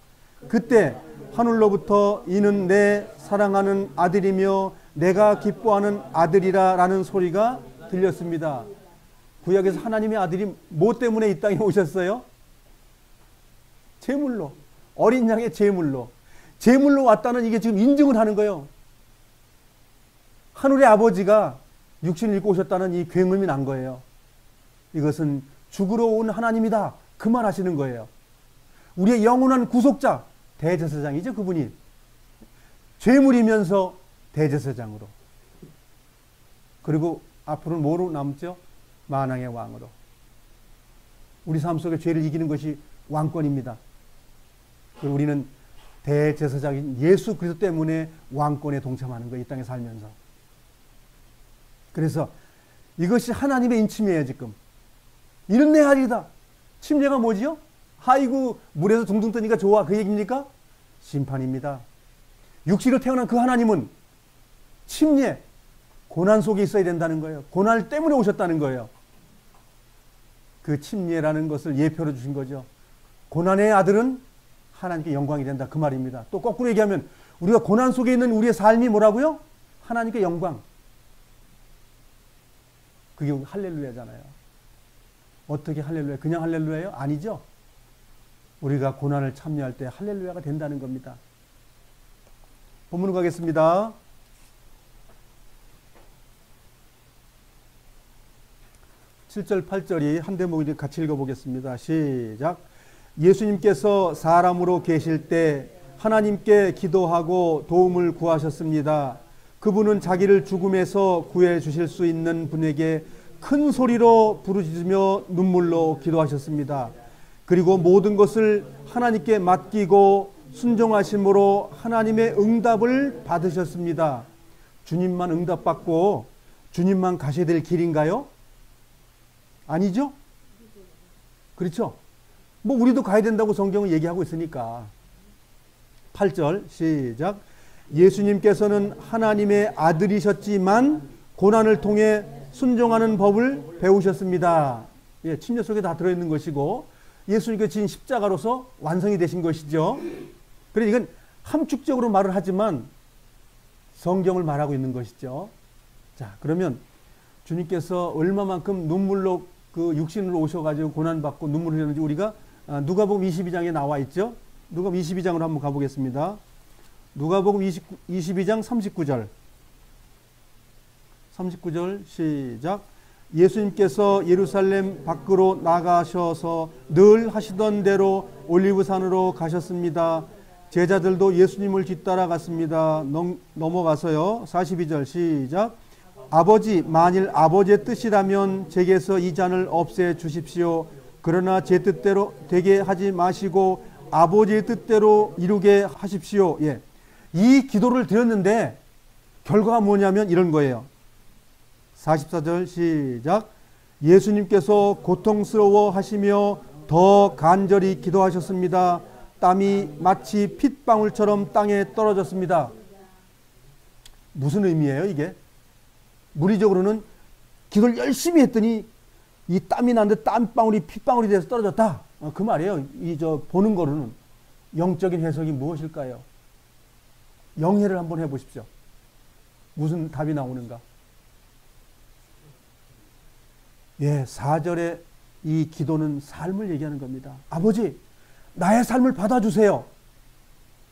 그때 하늘로부터 이는 내 사랑하는 아들이며 내가 기뻐하는 아들이라 라는 소리가 들렸습니다. 구약에서 하나님의 아들이 뭐 때문에 이 땅에 오셨어요? 제물로, 어린 양의 제물로 왔다는 이게 지금 인증을 하는 거예요. 하늘의 아버지가 육신을 입고 오셨다는 이 굉음이 난 거예요. 이것은 죽으러 온 하나님이다 그 말 하시는 거예요. 우리의 영원한 구속자 대제사장이죠. 그분이 죄물이면서 대제사장으로, 그리고 앞으로는 뭐로 남죠? 만왕의 왕으로. 우리 삶 속에 죄를 이기는 것이 왕권입니다. 그리고 우리는 대제사장인 예수 그리스도 때문에 왕권에 동참하는 거예요. 이 땅에 살면서. 그래서 이것이 하나님의 인침이에요. 지금 이는 내 아들이다. 침례가 뭐지요? 아이고 물에서 둥둥 뜨니까 좋아 그 얘기입니까? 심판입니다. 육신으로 태어난 그 하나님은 침례, 고난 속에 있어야 된다는 거예요. 고난 때문에 오셨다는 거예요. 그 침례라는 것을 예표로 주신 거죠. 고난의 아들은 하나님께 영광이 된다 그 말입니다. 또 거꾸로 얘기하면 우리가 고난 속에 있는 우리의 삶이 뭐라고요? 하나님께 영광. 그게 할렐루야잖아요. 어떻게 할렐루야? 그냥 할렐루야예요? 아니죠. 우리가 고난을 참여할 때 할렐루야가 된다는 겁니다. 본문으로 가겠습니다. 7절 8절이 한 대목을 같이 읽어보겠습니다. 시작. 예수님께서 사람으로 계실 때 하나님께 기도하고 도움을 구하셨습니다. 그분은 자기를 죽음에서 구해 주실 수 있는 분에게 큰 소리로 부르짖으며 눈물로 기도하셨습니다. 그리고 모든 것을 하나님께 맡기고 순종하심으로 하나님의 응답을 받으셨습니다. 주님만 응답받고 주님만 가셔야 될 길인가요? 아니죠? 그렇죠? 뭐 우리도 가야 된다고 성경은 얘기하고 있으니까. 8절 시작. 예수님께서는 하나님의 아들이셨지만 고난을 통해 순종하는 법을 배우셨습니다. 예, 침례 속에 다 들어있는 것이고 예수님께서 진 십자가로서 완성이 되신 것이죠. 그래서 이건 함축적으로 말을 하지만 성경을 말하고 있는 것이죠. 자, 그러면 주님께서 얼마만큼 눈물로 그 육신으로 오셔가지고 고난받고 눈물을 흘렸는지 우리가 누가복음 22장에 나와 있죠. 누가복음 22장으로 한번 가보겠습니다. 누가복음 22장 39절. 39절 시작. 예수님께서 예루살렘 밖으로 나가셔서 늘 하시던 대로 올리브산으로 가셨습니다. 제자들도 예수님을 뒤따라 갔습니다. 넘어가서요. 42절 시작. 아버지, 만일 아버지의 뜻이라면 제게서 이 잔을 없애 주십시오. 그러나 제 뜻대로 되게 하지 마시고 아버지의 뜻대로 이루게 하십시오. 예. 이 기도를 드렸는데 결과가 뭐냐면 이런 거예요. 44절 시작. 예수님께서 고통스러워 하시며 더 간절히 기도하셨습니다. 땀이 마치 핏방울처럼 땅에 떨어졌습니다. 무슨 의미예요 이게? 물리적으로는 기도를 열심히 했더니 이 땀이 나는데 땀방울이 핏방울이 돼서 떨어졌다. 그 말이에요. 보는 거로는. 영적인 해석이 무엇일까요? 영해를 한번 해보십시오. 무슨 답이 나오는가? 예, 4절에 이 기도는 삶을 얘기하는 겁니다. 아버지, 나의 삶을 받아주세요.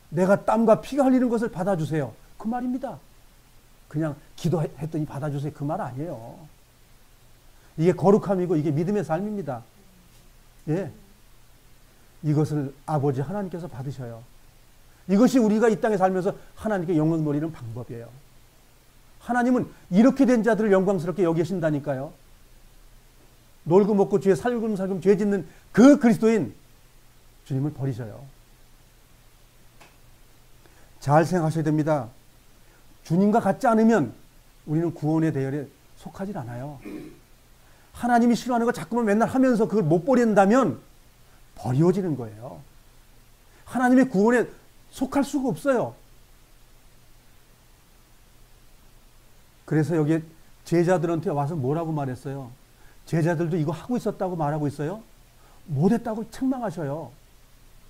내가 땀과 피가 흘리는 것을 받아주세요. 그 말입니다. 그냥 기도했더니 받아주세요. 그 말 아니에요. 이게 거룩함이고 이게 믿음의 삶입니다. 예. 이것을 아버지 하나님께서 받으셔요. 이것이 우리가 이 땅에 살면서 하나님께 영광 돌리는 방법이에요. 하나님은 이렇게 된 자들을 영광스럽게 여기신다니까요. 놀고 먹고 죄 살금 죄 짓는 그 그리스도인 주님을 버리셔요. 잘 생각하셔야 됩니다. 주님과 같지 않으면 우리는 구원의 대열에 속하지 않아요. 하나님이 싫어하는 거 자꾸만 맨날 하면서 그걸 못 버린다면 버려지는 거예요. 하나님의 구원에 속할 수가 없어요. 그래서 여기에 제자들한테 와서 뭐라고 말했어요? 제자들도 이거 하고 있었다고 말하고 있어요. 못했다고 책망하셔요.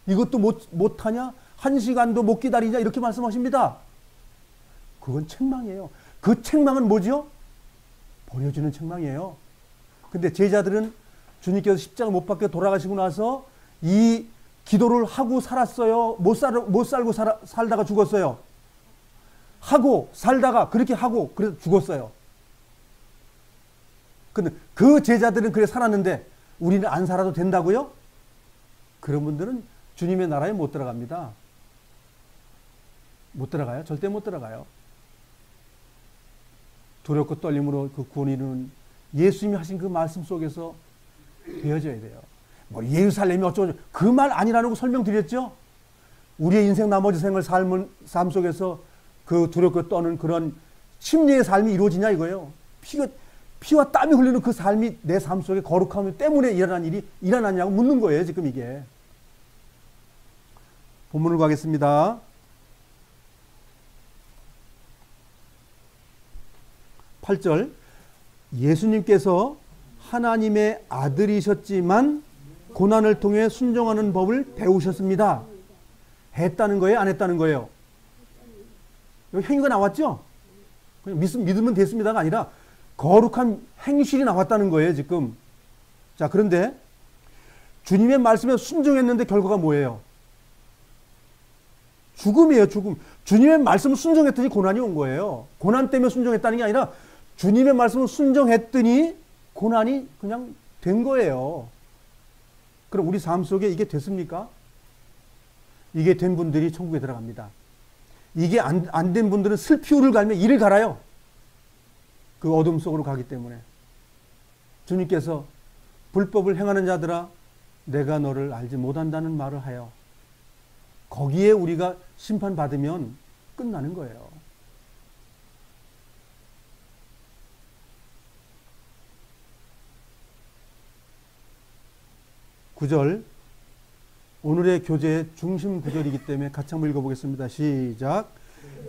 이것도 못하냐? 1시간도 못 기다리냐? 이렇게 말씀하십니다. 그건 책망이에요. 그 책망은 뭐죠? 버려주는 책망이에요. 근데 제자들은 주님께서 십자가 못 박혀 돌아가시고 나서 이 기도를 하고 살았어요? 못 살고 살다가 죽었어요? 하고 살다가 그렇게 하고 그래서 죽었어요. 근데 그 제자들은 그래 살았는데 우리는 안 살아도 된다고요? 그런 분들은 주님의 나라에 못 들어갑니다. 못 들어가요. 절대 못 들어가요. 두렵고 떨림으로 그 구원을 이루는 예수님이 하신 그 말씀 속에서 되어져야 돼요. 뭐 예루살렘이 어쩌고 그 말 아니라는 거 설명드렸죠. 우리의 인생 나머지 생을 삶 속에서 그 두렵고 떠는 그런 심리의 삶이 이루어지냐 이거예요. 피와 땀이 흘리는 그 삶이 내 삶 속에 거룩함 때문에 일어난 일이 일어났냐고 묻는 거예요. 지금 이게. 본문을 가겠습니다. 8절 예수님께서 하나님의 아들이셨지만 고난을 통해 순종하는 법을 배우셨습니다. 했다는 거예요? 안 했다는 거예요? 여기 행위가 나왔죠? 그냥 믿으면 됐습니다가 아니라 거룩한 행실이 나왔다는 거예요, 지금. 자, 그런데 주님의 말씀에 순종했는데 결과가 뭐예요? 죽음이에요, 죽음. 주님의 말씀을 순종했더니 고난이 온 거예요. 고난 때문에 순종했다는 게 아니라 주님의 말씀을 순종했더니 고난이 그냥 된 거예요. 그럼 우리 삶 속에 이게 됐습니까? 이게 된 분들이 천국에 들어갑니다. 이게 안 된 분들은 슬피우를 갈며 이를 갈아요. 그 어둠 속으로 가기 때문에. 주님께서 불법을 행하는 자들아 내가 너를 알지 못한다는 말을 하여 거기에 우리가 심판받으면 끝나는 거예요. 구절 오늘의 교재의 중심 구절이기 때문에 같이 한번 읽어보겠습니다. 시작.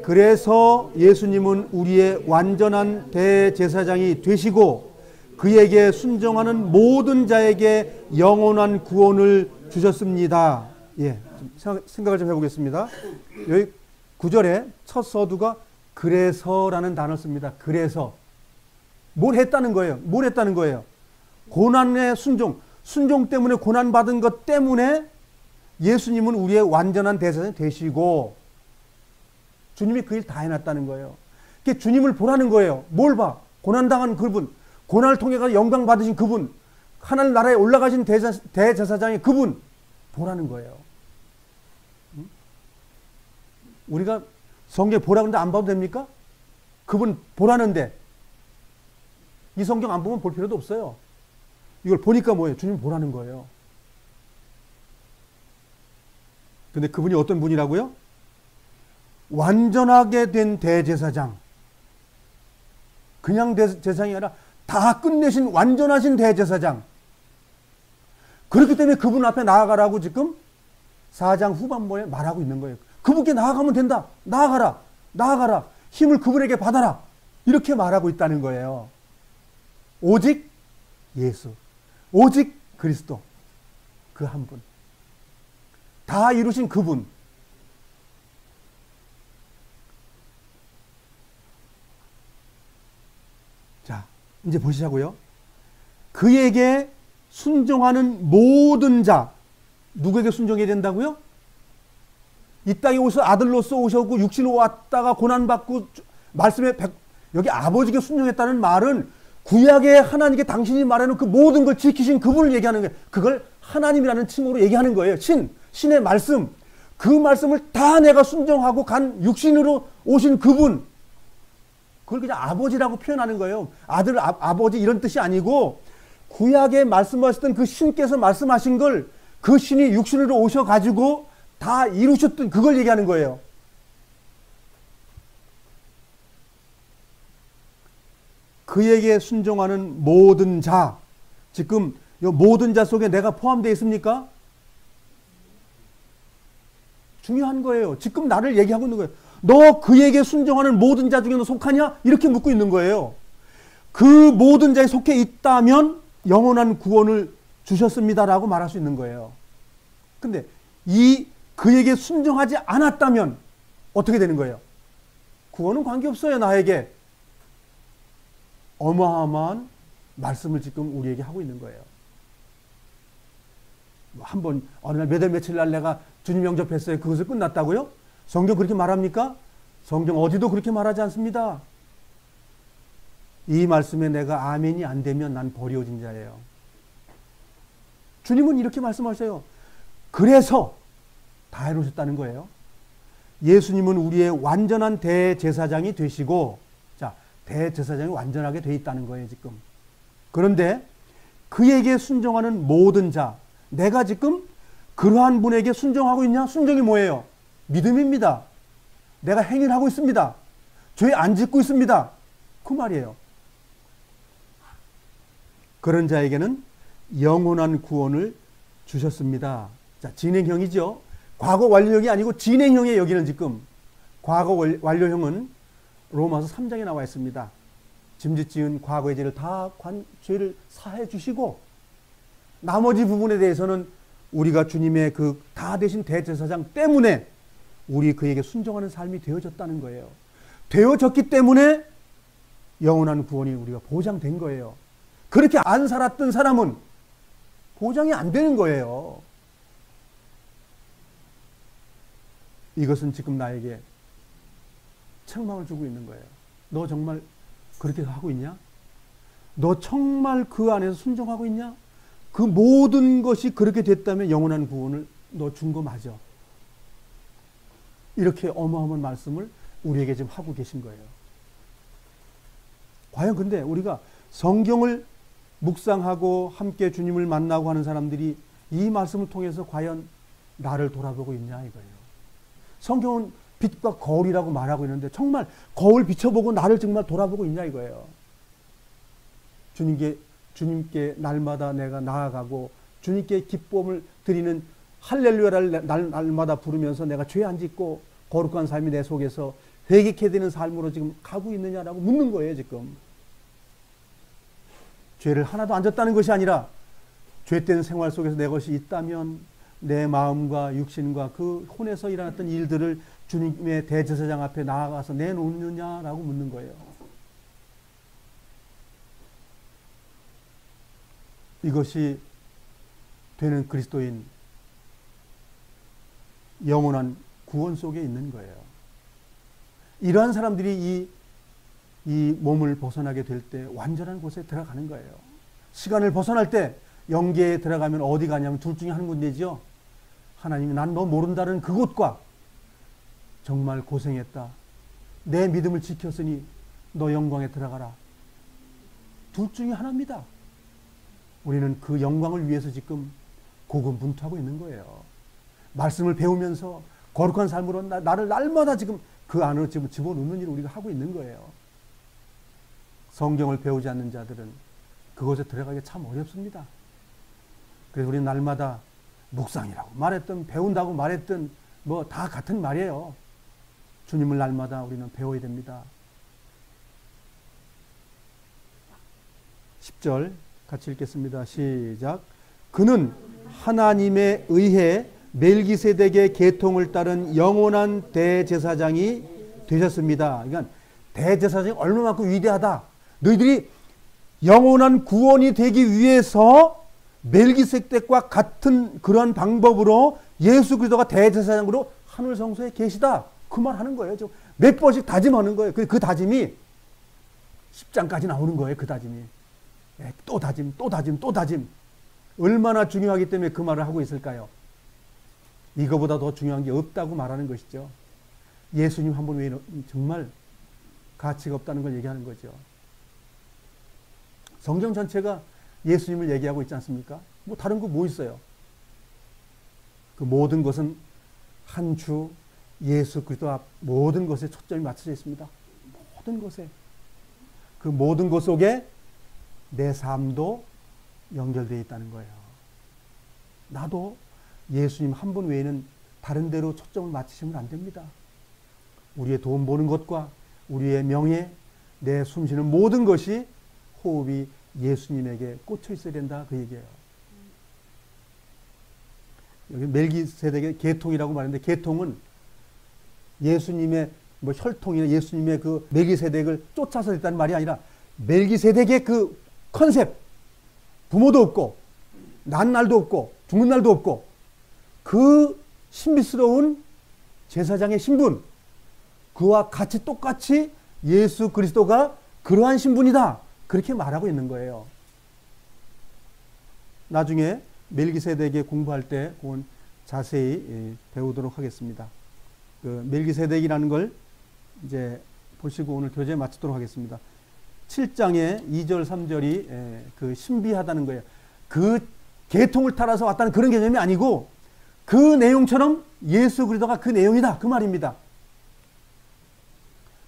그래서 예수님은 우리의 완전한 대제사장이 되시고 그에게 순종하는 모든 자에게 영원한 구원을 주셨습니다. 예, 생각을 좀 해보겠습니다. 여기 구절에 첫 서두가 그래서라는 단어를 씁니다. 그래서 뭘 했다는 거예요? 뭘 했다는 거예요? 고난의 순종 때문에 고난받은 것 때문에 예수님은 우리의 완전한 대제사장이 되시고 주님이 그 일 다 해놨다는 거예요. 그게 주님을 보라는 거예요. 뭘 봐? 고난당한 그분, 고난을 통해 영광 받으신 그분, 하나님 나라에 올라가신 대제사장의 그분 보라는 거예요. 응? 우리가 성경 보라 그러는데 안 봐도 됩니까? 그분 보라는데 이 성경 안 보면 볼 필요도 없어요. 이걸 보니까 뭐예요? 주님 보라는 거예요. 근데 그분이 어떤 분이라고요? 완전하게 된 대제사장. 그냥 대제사장이 아니라 다 끝내신 완전하신 대제사장. 그렇기 때문에 그분 앞에 나아가라고 지금 4장 후반부에 말하고 있는 거예요. 그분께 나아가면 된다. 나아가라. 나아가라. 힘을 그분에게 받아라. 이렇게 말하고 있다는 거예요. 오직 예수. 오직 그리스도. 그 한 분. 다 이루신 그분. 자, 이제 보시자고요. 그에게 순종하는 모든 자. 누구에게 순종해야 된다고요? 이 땅에 오셔서 아들로서 오셨고 육신으로 왔다가 고난받고 말씀에 여기 아버지께 순종했다는 말은 구약의 하나님께 당신이 말하는 그 모든 걸 지키신 그분을 얘기하는 거예요. 그걸 하나님이라는 칭호로 얘기하는 거예요. 신의 말씀. 그 말씀을 다 내가 순종하고 간 육신으로 오신 그분, 그걸 그냥 아버지라고 표현하는 거예요. 아들, 아버지 이런 뜻이 아니고 구약에 말씀하셨던 그 신께서 말씀하신 걸 그 신이 육신으로 오셔가지고 다 이루셨던 그걸 얘기하는 거예요. 그에게 순종하는 모든 자, 지금 이 모든 자 속에 내가 포함되어 있습니까? 중요한 거예요. 지금 나를 얘기하고 있는 거예요. 너 그에게 순종하는 모든 자 중에 너 속하냐? 이렇게 묻고 있는 거예요. 그 모든 자에 속해 있다면 영원한 구원을 주셨습니다라고 말할 수 있는 거예요. 근데 이 그에게 순종하지 않았다면 어떻게 되는 거예요? 구원은 관계없어요, 나에게. 어마어마한 말씀을 지금 우리에게 하고 있는 거예요. 한번 어느 날 몇 월 며칠 날 내가 주님 영접했어요. 그것을 끝났다고요? 성경 그렇게 말합니까? 성경 어디도 그렇게 말하지 않습니다. 이 말씀에 내가 아멘이 안 되면 난 버려진 자예요. 주님은 이렇게 말씀하셔요. 그래서 다 해놓으셨다는 거예요. 예수님은 우리의 완전한 대제사장이 되시고, 자, 대제사장이 완전하게 돼 있다는 거예요, 지금. 그런데 그에게 순종하는 모든 자, 내가 지금 그러한 분에게 순종하고 있냐? 순종이 뭐예요? 믿음입니다. 내가 행위를 하고 있습니다. 죄 안 짓고 있습니다. 그 말이에요. 그런 자에게는 영원한 구원을 주셨습니다. 자, 진행형이죠. 과거 완료형이 아니고 진행형이에요. 여기는 지금 과거 완료형은 로마서 3장에 나와 있습니다. 짐짓 지은 과거의 죄를 다 죄를 사해 주시고, 나머지 부분에 대해서는 우리가 주님의 그 다 되신 대제사장 때문에 우리 그에게 순종하는 삶이 되어졌다는 거예요. 되어졌기 때문에 영원한 구원이 우리가 보장된 거예요. 그렇게 안 살았던 사람은 보장이 안 되는 거예요. 이것은 지금 나에게 책망을 주고 있는 거예요. 너 정말 그렇게 하고 있냐? 너 정말 그 안에서 순종하고 있냐? 그 모든 것이 그렇게 됐다면 영원한 구원을 너 준 거 맞아. 이렇게 어마어마한 말씀을 우리에게 지금 하고 계신 거예요. 과연 근데 우리가 성경을 묵상하고 함께 주님을 만나고 하는 사람들이 이 말씀을 통해서 과연 나를 돌아보고 있냐 이거예요. 성경은 빛과 거울이라고 말하고 있는데 정말 거울 비춰보고 나를 정말 돌아보고 있냐 이거예요. 주님께 날마다 내가 나아가고 주님께 기쁨을 드리는 할렐루야를 날마다 부르면서 내가 죄 안 짓고 거룩한 삶이 내 속에서 회개케 되는 삶으로 지금 가고 있느냐라고 묻는 거예요. 지금 죄를 하나도 안 졌다는 것이 아니라 죄된 생활 속에서 내 것이 있다면 내 마음과 육신과 그 혼에서 일어났던 일들을 주님의 대제사장 앞에 나아가서 내놓느냐라고 묻는 거예요. 이것이 되는 그리스도인 영원한 구원 속에 있는 거예요. 이러한 사람들이 이 몸을 벗어나게 될 때 완전한 곳에 들어가는 거예요. 시간을 벗어날 때 영계에 들어가면 어디 가냐면 둘 중에 한 군데죠. 하나님이 난 너 모른다는 그곳과 정말 고생했다. 내 믿음을 지켰으니 너 영광에 들어가라. 둘 중에 하나입니다. 우리는 그 영광을 위해서 지금 고군분투하고 있는 거예요. 말씀을 배우면서 거룩한 삶으로 나를 날마다 지금 그 안으로 지금 집어넣는 일을 우리가 하고 있는 거예요. 성경을 배우지 않는 자들은 그곳에 들어가기 참 어렵습니다. 그래서 우리는 날마다 묵상이라고 말했든 배운다고 말했든 뭐 다 같은 말이에요. 주님을 날마다 우리는 배워야 됩니다. 10절 같이 읽겠습니다. 시작. 그는 하나님에 의해 멜기세덱의 계통을 따른 영원한 대제사장이 되셨습니다. 그러니까 대제사장이 얼마만큼 위대하다. 너희들이 영원한 구원이 되기 위해서 멜기세덱과 같은 그런 방법으로 예수 그리스도가 대제사장으로 하늘 성소에 계시다. 그 말 하는 거예요. 몇 번씩 다짐하는 거예요. 그 다짐이 10장까지 나오는 거예요. 그 다짐이. 또 다짐, 또 다짐, 또 다짐. 얼마나 중요하기 때문에 그 말을 하고 있을까요? 이거보다 더 중요한 게 없다고 말하는 것이죠. 예수님 한 분 외에는 정말 가치가 없다는 걸 얘기하는 거죠. 성경 전체가 예수님을 얘기하고 있지 않습니까? 뭐 다른 거 뭐 있어요? 그 모든 것은 한 주 예수 그리스도 앞 모든 것에 초점이 맞춰져 있습니다. 모든 것에. 그 모든 것 속에 내 삶도 연결되어 있다는 거예요. 나도 예수님 한 분 외에는 다른 데로 초점을 맞추시면 안 됩니다. 우리의 돈 버는 것과 우리의 명예, 내 숨쉬는 모든 것이 호흡이 예수님에게 꽂혀 있어야 된다 그 얘기예요. 여기 멜기세덱의 계통이라고 말하는데 계통은 예수님의 뭐 혈통이나 예수님의 그 멜기세덱을 쫓아서 했다는 말이 아니라 멜기세덱의 그 컨셉, 부모도 없고 난 날도 없고 죽는 날도 없고 그 신비스러운 제사장의 신분, 그와 같이 똑같이 예수 그리스도가 그러한 신분이다 그렇게 말하고 있는 거예요. 나중에 멜기세덱에 공부할 때 그건 자세히 배우도록 하겠습니다. 그 멜기세덱이라는 걸 이제 보시고 오늘 교재 마치도록 하겠습니다. 7장의 2절 3절이 그 신비하다는 거예요. 그 계통을 따라서 왔다는 그런 개념이 아니고 그 내용처럼 예수 그리스도가 그 내용이다 그 말입니다.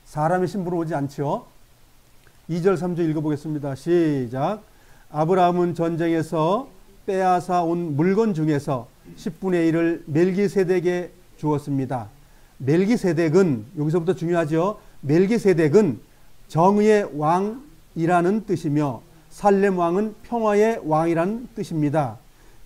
사람의 신분으로 오지 않죠. 2절 3절 읽어보겠습니다. 시작. 아브라함은 전쟁에서 빼앗아 온 물건 중에서 10분의 1을 멜기세덱에 주었습니다. 멜기세덱은 여기서부터 중요하죠. 멜기세덱은 정의의 왕이라는 뜻이며 살렘 왕은 평화의 왕이라는 뜻입니다.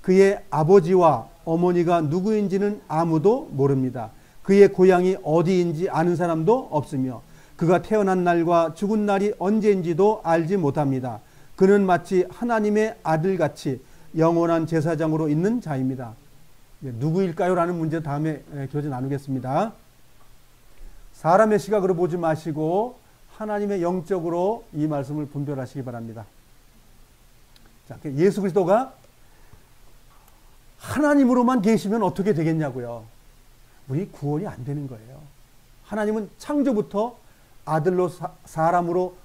그의 아버지와 어머니가 누구인지는 아무도 모릅니다. 그의 고향이 어디인지 아는 사람도 없으며 그가 태어난 날과 죽은 날이 언제인지도 알지 못합니다. 그는 마치 하나님의 아들같이 영원한 제사장으로 있는 자입니다. 누구일까요? 라는 문제 다음에 교재 나누겠습니다. 사람의 시각으로 보지 마시고 하나님의 영적으로 이 말씀을 분별하시기 바랍니다. 자, 예수 그리스도가 하나님으로만 계시면 어떻게 되겠냐고요. 우리 구원이 안 되는 거예요. 하나님은 창조부터 아들로 사람으로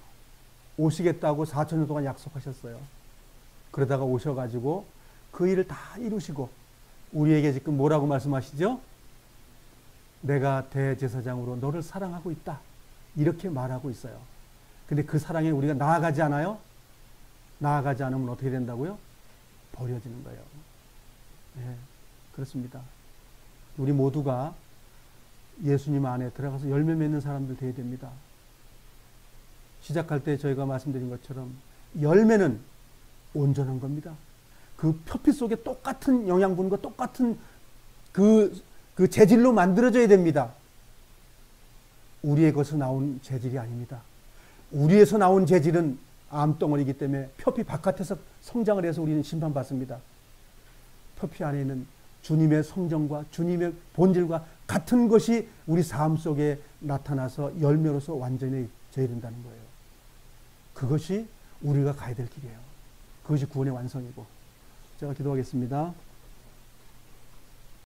오시겠다고 4,000년 동안 약속하셨어요. 그러다가 오셔가지고 그 일을 다 이루시고 우리에게 지금 뭐라고 말씀하시죠? 내가 대제사장으로 너를 사랑하고 있다. 이렇게 말하고 있어요. 근데 그 사랑에 우리가 나아가지 않아요? 나아가지 않으면 어떻게 된다고요? 버려지는 거예요. 네, 그렇습니다. 우리 모두가 예수님 안에 들어가서 열매 맺는 사람들 되어야 됩니다. 시작할 때 저희가 말씀드린 것처럼 열매는 온전한 겁니다. 그 표피 속에 똑같은 영양분과 똑같은 그 재질로 만들어져야 됩니다. 우리의 것에서 나온 재질이 아닙니다. 우리에서 나온 재질은 암덩어리이기 때문에 표피 바깥에서 성장을 해서 우리는 심판받습니다. 표피 안에 있는 주님의 성정과 주님의 본질과 같은 것이 우리 삶 속에 나타나서 열매로서 완전히 져야 된다는 거예요. 그것이 우리가 가야 될 길이에요. 그것이 구원의 완성이고. 제가 기도하겠습니다.